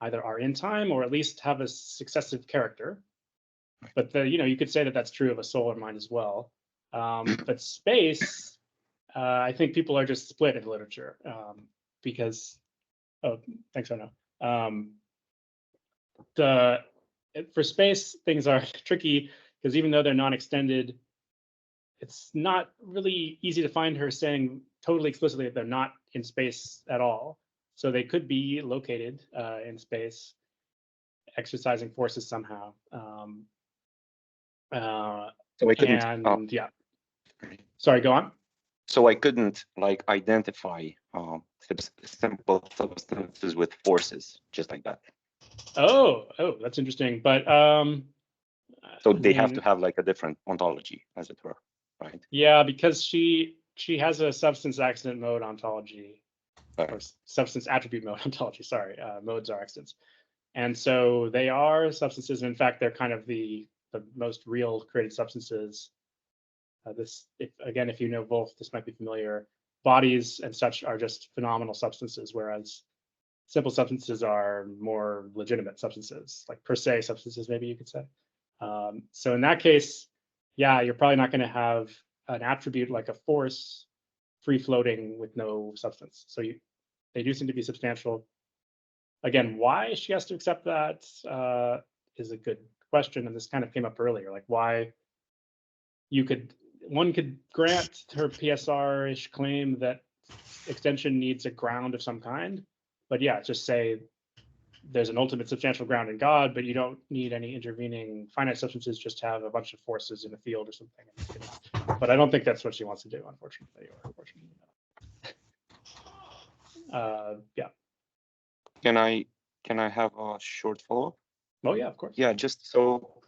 either are in time or at least have a successive character. But you could say that that's true of a soul or mind as well. But space, I think people are just split in literature because. Oh, thanks, Arno. For space, things are tricky because even though they're non-extended, it's not really easy to find her saying totally explicitly that they're not in space at all. So they could be located in space, exercising forces somehow. So I couldn't. Yeah. Sorry, go on. So I couldn't like identify simple substances with forces just like that. Oh, that's interesting. But so they have to have like a different ontology, as it were, right? Yeah, because she has a substance accident mode ontology, or substance attribute mode ontology. Sorry, modes are accidents, and so they are substances. And in fact, they're kind of the most real created substances. If you know Wolff, this might be familiar. Bodies and such are just phenomenal substances, whereas simple substances are more legitimate substances, like per se substances, maybe you could say. So in that case, yeah, you're probably not going to have an attribute like a force free floating with no substance. So they do seem to be substantial. Again, why she has to accept that is a good question, and this kind of came up earlier, like why you could one could grant her PSR-ish claim that extension needs a ground of some kind, but yeah, just say there's an ultimate substantial ground in God, but you don't need any intervening finite substances, just have a bunch of forces in a field or something. But I don't think that's what she wants to do, unfortunately, or unfortunately. Yeah. Can I have a short follow-up? Oh yeah, of course. Yeah, just so,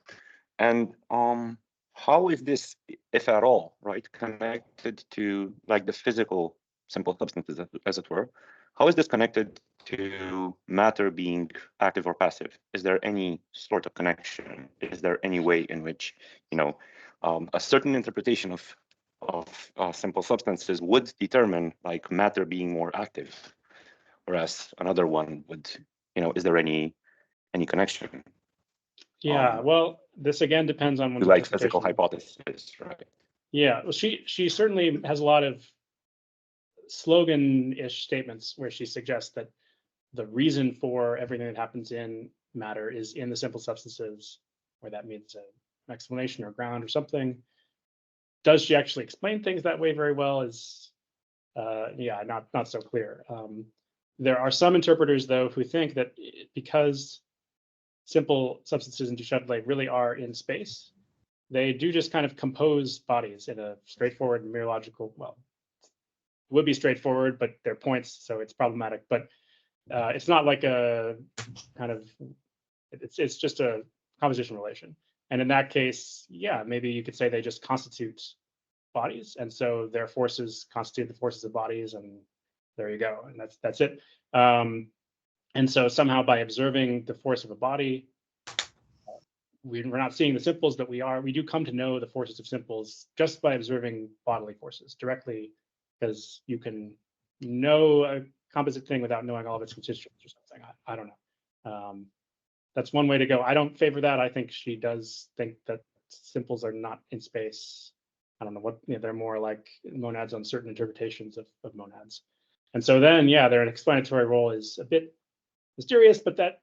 and how is this, if at all, right, connected to like the physical simple substances, as it were? How is this connected to matter being active or passive? Is there any sort of connection? Is there any way in which, you know, a certain interpretation of simple substances would determine like matter being more active, whereas another one would, you know, is there any connection? Yeah, well, this again depends on one's like physical interpretation. hypothesis, right? Yeah, well, she certainly has a lot of slogan-ish statements where she suggests that the reason for everything that happens in matter is in the simple substances, where that means an explanation or ground or something. Does she actually explain things that way very well? Is yeah, not so clear. There are some interpreters though who think that because simple substances in Châtelet really are in space, they do just kind of compose bodies in a straightforward mereological, well, it would be straightforward, but they're points, so it's problematic. But it's not like a kind of, it's just a composition relation. And in that case, yeah, maybe you could say they just constitute bodies, and so their forces constitute the forces of bodies, and there you go, and that's it. And so somehow by observing the force of a body, we're not seeing the simples, but we do come to know the forces of simples just by observing bodily forces directly, because you can know a composite thing without knowing all of its constituents or something. I don't know. That's one way to go. I don't favor that. I think she does think that simples are not in space. I don't know what, you know, they're more like monads on certain interpretations of monads. And so then, yeah, their explanatory role is a bit mysterious, but that,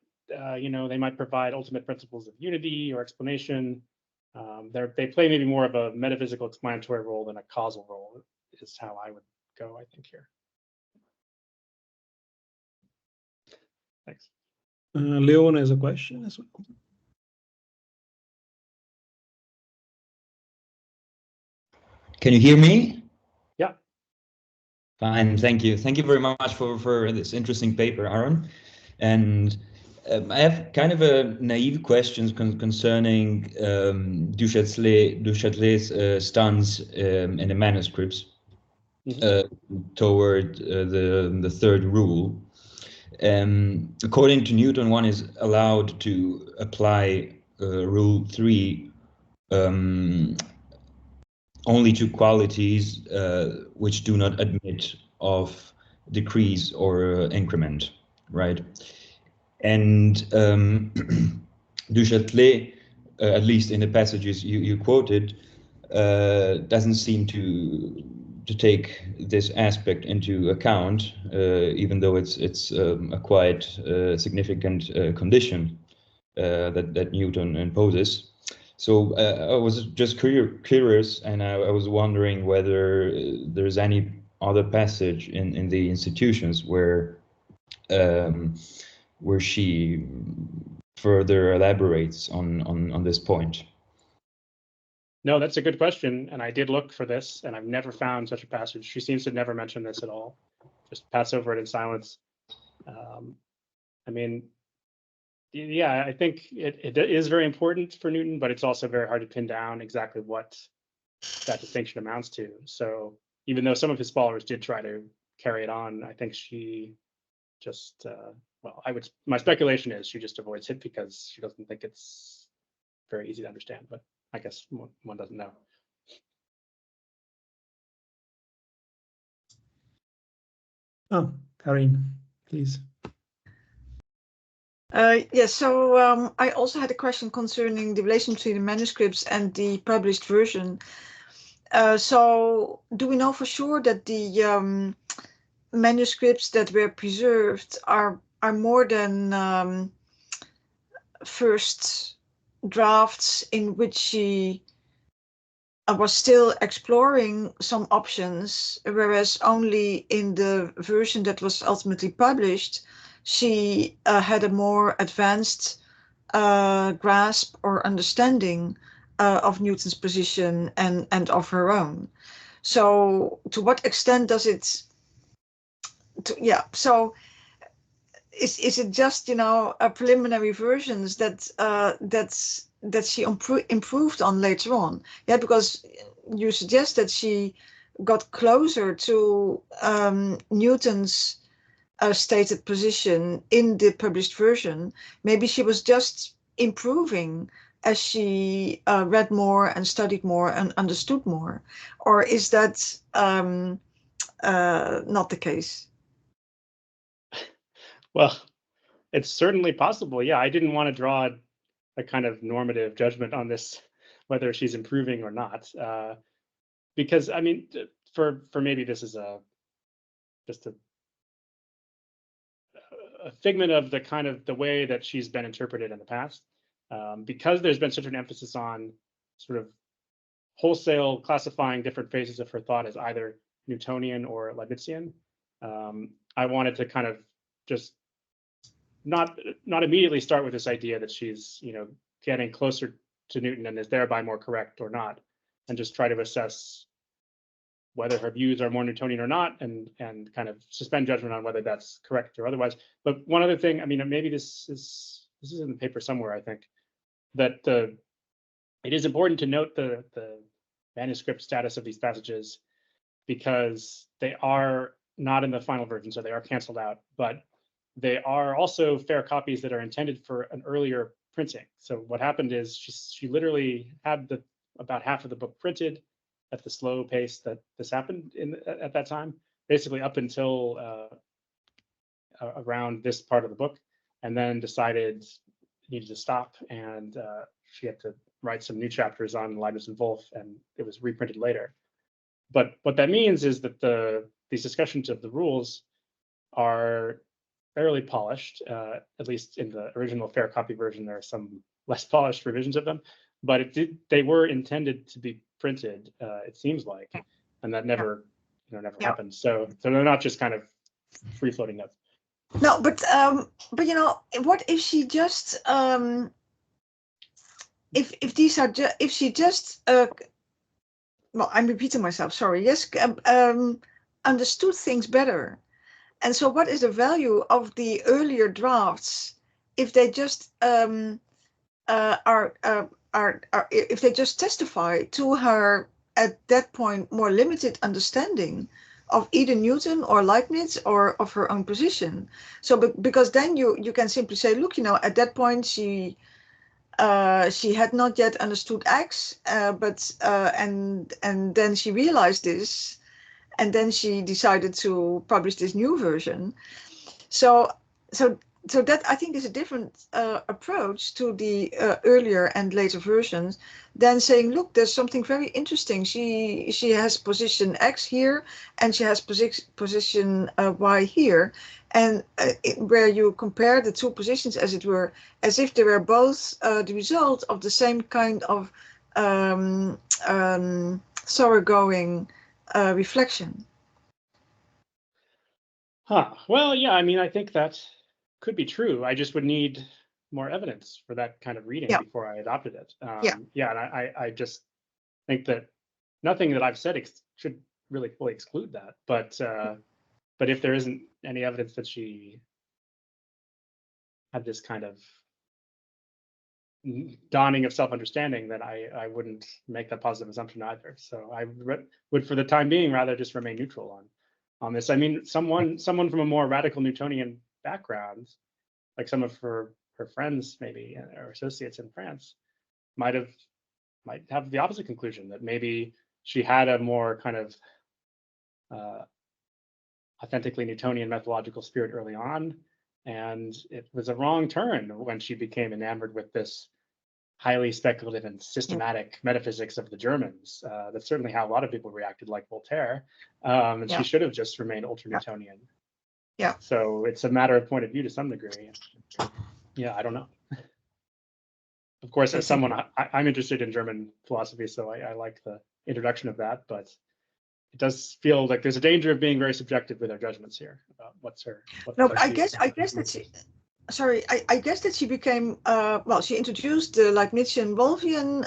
you know, they might provide ultimate principles of unity or explanation. They play maybe more of a metaphysical explanatory role than a causal role, is how I would go, I think, here. Thanks. Leon has a question as well. Can you hear me? Yeah. Fine, thank you. Thank you very much for this interesting paper, Aaron. And I have kind of a naive question concerning Châtelet's stance in the manuscripts toward the third rule. According to Newton, one is allowed to apply rule 3 only to qualities which do not admit of decrease or increment, right? And Châtelet, at least in the passages you quoted, doesn't seem to take this aspect into account, even though it's a quite significant condition that Newton imposes. So I was just curious, and I was wondering whether there's any other passage in the institutions where she further elaborates on this point. No, that's a good question, and I did look for this, and I've never found such a passage. She seems to never mention this at all. Just pass over it in silence. I mean, yeah, I think it is very important for Newton, but it's also very hard to pin down exactly what that distinction amounts to. So even though some of his followers did try to carry it on, I think she just, well, my speculation is she just avoids it because she doesn't think it's very easy to understand, but I guess one doesn't know. Oh, Karin, please. Yes, so I also had a question concerning the relation between the manuscripts and the published version. So do we know for sure that the manuscripts that were preserved are more than first drafts in which she was still exploring some options, whereas only in the version that was ultimately published, she had a more advanced grasp or understanding of Newton's position and of her own. So to what extent does it, so is it just, a preliminary versions that she improved on later on? Yeah, because you suggest that she got closer to Newton's stated position in the published version. Maybe she was just improving as she read more and studied more and understood more, or is that not the case? Well, it's certainly possible. Yeah, I didn't want to draw a kind of normative judgment on this, whether she's improving or not, because I mean, for maybe this is just a figment of the kind of the way that she's been interpreted in the past, because there's been such an emphasis on sort of wholesale classifying different phases of her thought as either Newtonian or Leibnizian. I wanted to kind of just not immediately start with this idea that she's getting closer to Newton and is thereby more correct or not, and just try to assess whether her views are more Newtonian or not, and kind of suspend judgment on whether that's correct or otherwise. But one other thing, I mean, maybe this is in the paper somewhere, I think, that it is important to note the manuscript status of these passages, because they are not in the final version, so they are canceled out, but they are also fair copies that are intended for an earlier printing. So what happened is she literally had about half of the book printed at the slow pace that this happened at that time, basically up until around this part of the book, and then decided needed to stop, and she had to write some new chapters on Leibniz and Wolff, and it was reprinted later. But what that means is that these discussions of the rules are fairly polished, at least in the original fair copy version. There are some less polished revisions of them, but they were intended to be printed, it seems like, and that never happened. So they're not just kind of free floating notes. No, but what if she just if she just well, I'm repeating myself, sorry. Yes, understood things better. And so what is the value of the earlier drafts if they just if they just testify to her at that point more limited understanding of either Newton or Leibniz or of her own position? So because then you can simply say, look, at that point she had not yet understood X, and then she realized this, and then she decided to publish this new version. So that, I think, is a different approach to the earlier and later versions than saying, look, there's something very interesting. She has position X here, and she has position Y here, and where you compare the two positions, as it were, as if they were both the result of the same kind of thoroughgoing reflection. Well, yeah, I mean, I think that could be true. I just would need more evidence for that kind of reading before I adopted it. And I just think that nothing that I've said should really fully exclude that. But if there isn't any evidence that she had this kind of dawning of self-understanding, then I wouldn't make that positive assumption either. So I would, for the time being, rather just remain neutral on this. I mean, someone from a more radical Newtonian background, like some of her friends maybe, or associates in France, might have the opposite conclusion, that maybe she had a more kind of authentically Newtonian methodological spirit early on, and it was a wrong turn when she became enamored with this highly speculative and systematic metaphysics of the Germans. That's certainly how a lot of people reacted, like Voltaire, and she should have just remained ultra-Newtonian. Yeah. So it's a matter of point of view to some degree. Yeah, I don't know. Of course, as someone, I'm interested in German philosophy, so I like the introduction of that, but it does feel like there's a danger of being very subjective with our judgments here about what's her. No, but I guess that she. Sorry, I guess that she became, well, she introduced the Leibnizian Wolffian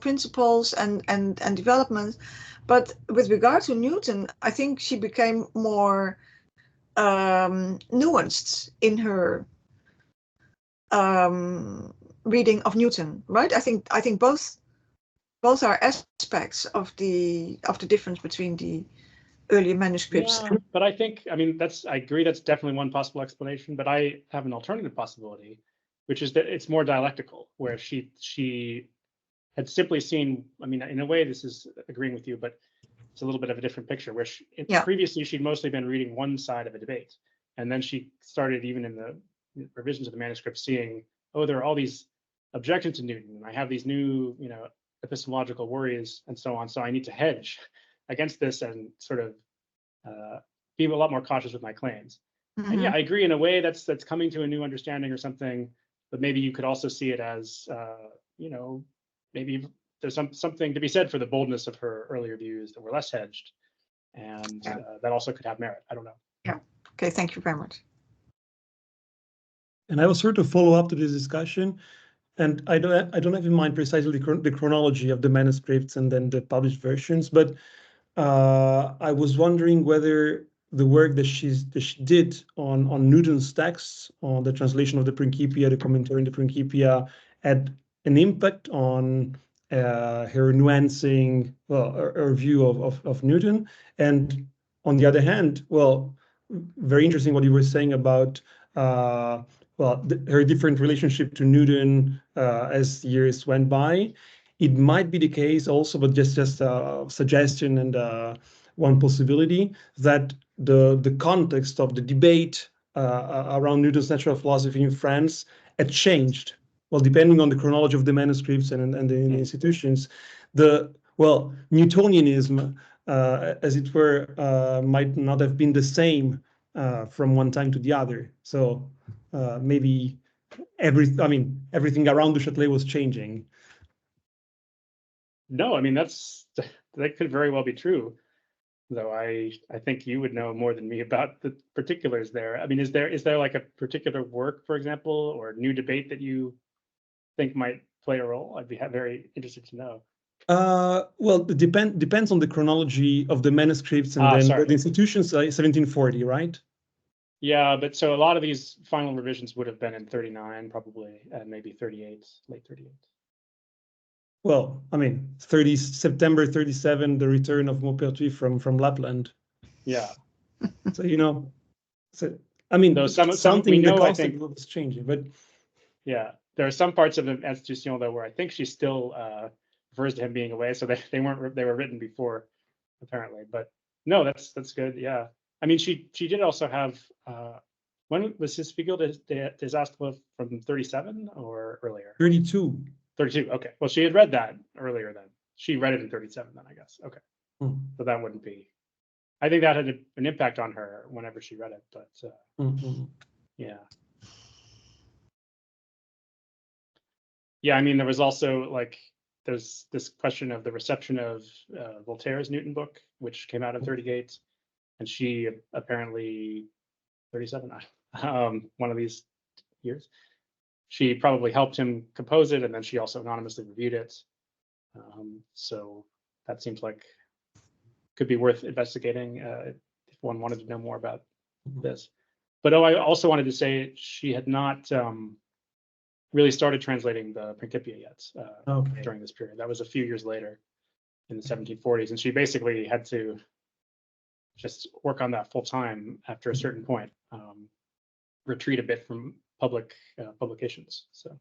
principles and developments, but with regard to Newton, I think she became more nuanced in her reading of Newton, right? I think both are aspects of the difference between the earlier manuscripts. Yeah, but I mean, I agree that's definitely one possible explanation, but I have an alternative possibility, which is that it's more dialectical, where she had simply seen, I mean, in a way, this is agreeing with you, but it's a little bit of a different picture, where previously she'd mostly been reading one side of a debate. And then she started, even in the revisions of the manuscript, seeing, oh, there are all these objections to Newton, and I have these new, epistemological worries and so on. So I need to hedge against this and sort of be a lot more cautious with my claims. Mm-hmm. And yeah, I agree in a way that's coming to a new understanding or something, but maybe you could also see it as, maybe there's something to be said for the boldness of her earlier views that were less hedged, and that also could have merit. I don't know. Yeah. Okay. Thank you very much. And I will sort of follow up to this discussion, and I don't have in mind precisely the chronology of the manuscripts and then the published versions, but I was wondering whether the work that she did on Newton's texts, on the translation of the Principia, the commentary in the Principia, had an impact on her nuancing, her view of Newton. And on the other hand, well, very interesting what you were saying about her different relationship to Newton as years went by. It might be the case also, but just a suggestion and one possibility, that the context of the debate around Newton's natural philosophy in France had changed. Well, depending on the chronology of the manuscripts and the institutions, Newtonianism, as it were, might not have been the same from one time to the other. So maybe everything around the Châtelet was changing. No, I mean, that could very well be true, though I think you would know more than me about the particulars there. I mean, is there like a particular work, for example, or new debate that you think might play a role? I'd be very interested to know. Well, it depends on the chronology of the manuscripts and then the institutions, 1740, right? Yeah, but so a lot of these final revisions would have been in 39 probably, and maybe 38, late 38. Well, I mean, September 37, the return of Maupertuis from Lapland. Yeah. So, I mean, though something we in the know, concept was changing, but yeah, there are some parts of the Institution though where I think she still refers to him being away, so they were written before, apparently. But no, that's good. Yeah, I mean, she did also have when was his Spiegel des Astres from 37 or earlier? 32. 32. Okay. Well, she had read that earlier then. She read it in 37 then, I guess. Okay. So that wouldn't be. I think that had an impact on her whenever she read it, but yeah. Yeah, I mean, there was also there's this question of the reception of Voltaire's Newton book, which came out in 38, and she apparently 37, one of these years. She probably helped him compose it, and then she also anonymously reviewed it. So that seems like could be worth investigating if one wanted to know more about this. But I also wanted to say she had not really started translating the Principia yet during this period. That was a few years later in the 1740s, and she basically had to just work on that full time after a certain point, retreat a bit from public publications. So.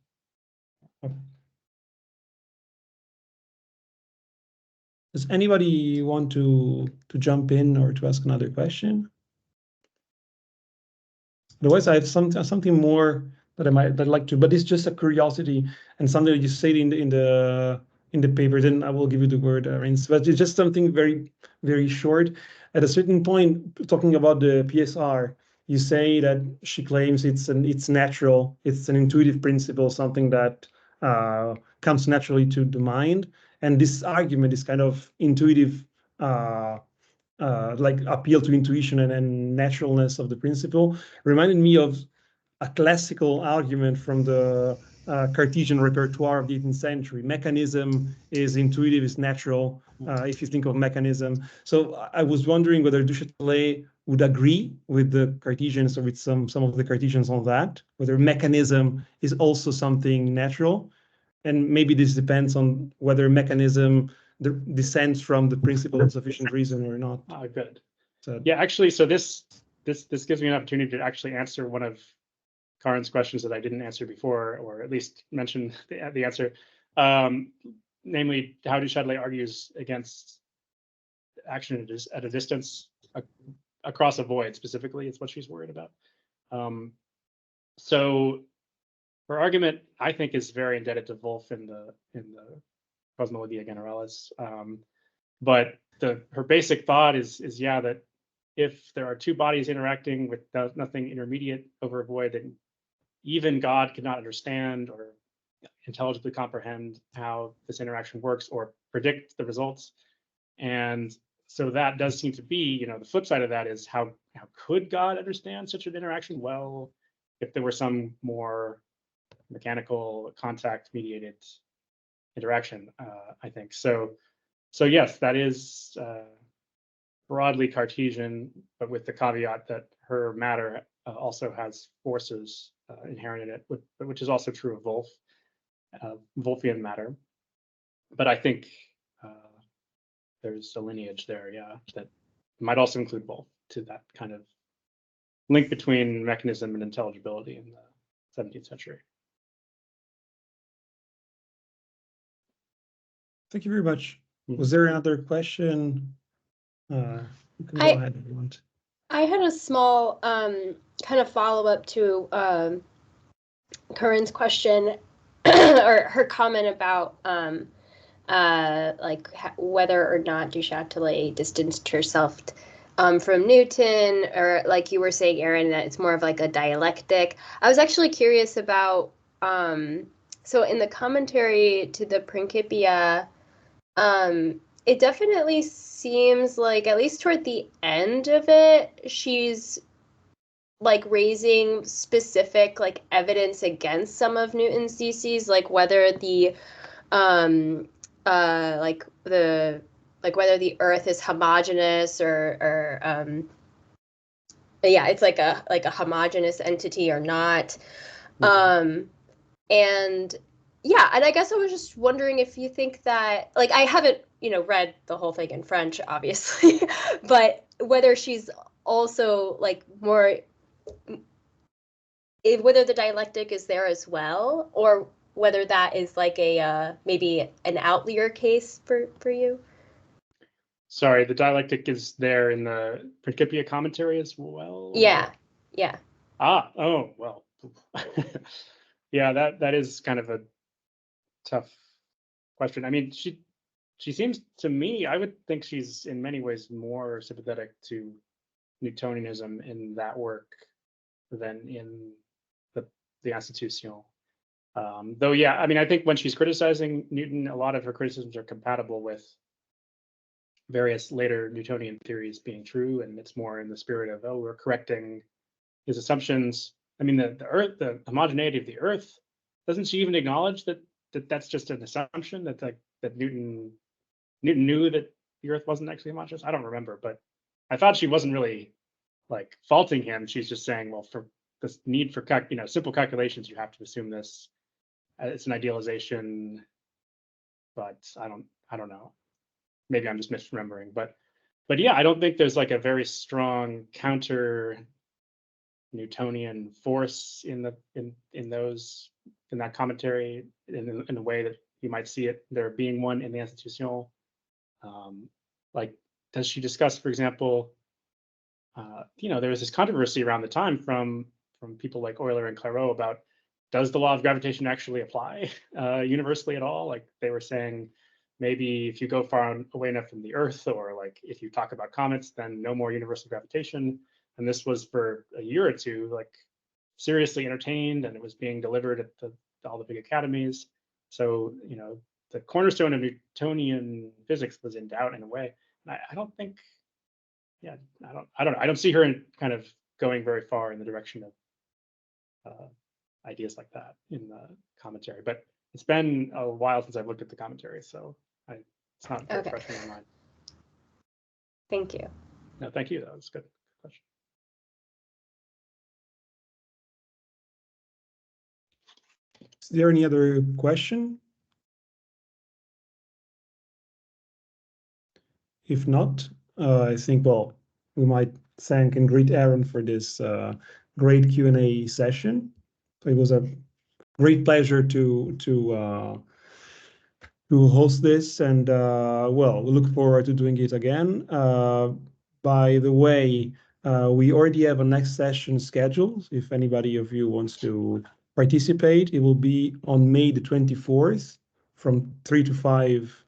Does anybody want to jump in or to ask another question? Otherwise, I have something more that I'd like to, but it's just a curiosity and something that you say in the paper. Then I will give you the word, Rens. But it's just something very, very short. At a certain point, talking about the PSR, you say that she claims it's natural, it's an intuitive principle, something that comes naturally to the mind. And this argument is kind of intuitive, like appeal to intuition and naturalness of the principle, reminded me of a classical argument from the Cartesian repertoire of the 18th century. Mechanism is intuitive, is natural, if you think of mechanism. So I was wondering whether du Châtelet would agree with the Cartesians or with some of the Cartesians on that, whether mechanism is also something natural. And maybe this depends on whether mechanism descends from the principle of sufficient reason or not. Oh, good. So, yeah, actually, so this gives me an opportunity to actually answer one of Karin's questions that I didn't answer before, or at least mention the answer, namely how du Châtelet argues against action at a distance across a void. Specifically, it's what she's worried about. So her argument, I think, is very indebted to Wolff in the Cosmologia Generalis. But her basic thought is yeah, that if there are two bodies interacting with nothing intermediate over a void, then even God could not understand or intelligibly comprehend how this interaction works or predict the results. And so that does seem to be, the flip side of that is how could God understand such an interaction? Well, if there were some more mechanical contact mediated interaction, I think. So yes, that is broadly Cartesian, but with the caveat that her matter also has forces inherent in it, which is also true of Wolffian matter. But I think there's a lineage there, yeah, that might also include Wolff to that kind of link between mechanism and intelligibility in the 17th century. Thank you very much. Was there another question? You can go ahead if you want. I had a small kind of follow-up to Karin's question or her comment about like whether or not du Châtelet distanced herself from Newton, or like you were saying, Aaron, that it's more of like a dialectic. I was actually curious about, so in the commentary to the Principia, it definitely seems like, at least toward the end of it, she's like raising specific like evidence against some of Newton's theses, like whether the whether the Earth is homogeneous or yeah, it's like a homogeneous entity or not. And yeah, and I guess I was just wondering if you think that, like, I haven't, read the whole thing in French, obviously, but whether she's also like more, whether the dialectic is there as well, or whether that is like a maybe an outlier case for you. Sorry, the dialectic is there in the Principia commentary as well? Yeah. Oh, well. Yeah, that is kind of a tough question. I mean, she seems to me, I would think she's in many ways more sympathetic to Newtonianism in that work than in the Institution. Though, yeah, I mean, I think when she's criticizing Newton, a lot of her criticisms are compatible with various later Newtonian theories being true, and it's more in the spirit of, oh, we're correcting his assumptions. I mean, the Earth, the homogeneity of the Earth, doesn't she even acknowledge that that's just an assumption, that Newton knew that the Earth wasn't actually homogeneous? I don't remember, but I thought she wasn't really like faulting him. She's just saying, well, for this need for simple calculations, you have to assume this. It's an idealization, but I don't know. Maybe I'm just misremembering, but yeah, I don't think there's like a very strong counter Newtonian force in that commentary in the way that you might see it there being one in the Institution. Like, does she discuss, for example, there was this controversy around the time from people like Euler and Clairaut about, does the law of gravitation actually apply universally at all? Like, they were saying, maybe if you go far away enough from the Earth, or like if you talk about comets, then no more universal gravitation. And this was for a year or two, like seriously entertained, and it was being delivered at all the big academies. So, the cornerstone of Newtonian physics was in doubt in a way. And I don't think, yeah, I don't know. I don't see her in kind of going very far in the direction of ideas like that in the commentary. But it's been a while since I've looked at the commentary, so it's not very fresh in my mind. Thank you. No, thank you. That was a good question. Is there any other question? If not, I think, well, we might thank and greet Aaron for this great Q&A session. So it was a great pleasure to host this, and well, we look forward to doing it again. By the way, we already have a next session scheduled. If anybody of you wants to participate, it will be on May the 24th from 3 to 5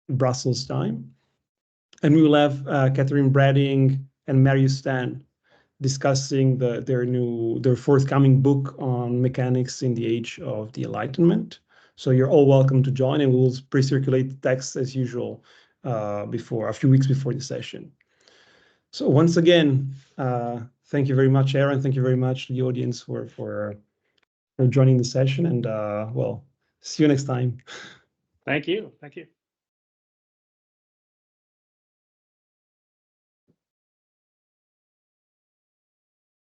Brussels time. And we will have Catherine Bradding and Marius Stan discussing their forthcoming book on mechanics in the age of the Enlightenment. So you're all welcome to join, and we will pre-circulate the text as usual a few weeks before the session. So once again, thank you very much, Aaron. Thank you very much to the audience for joining the session, and well, see you next time. Thank you. Thank you.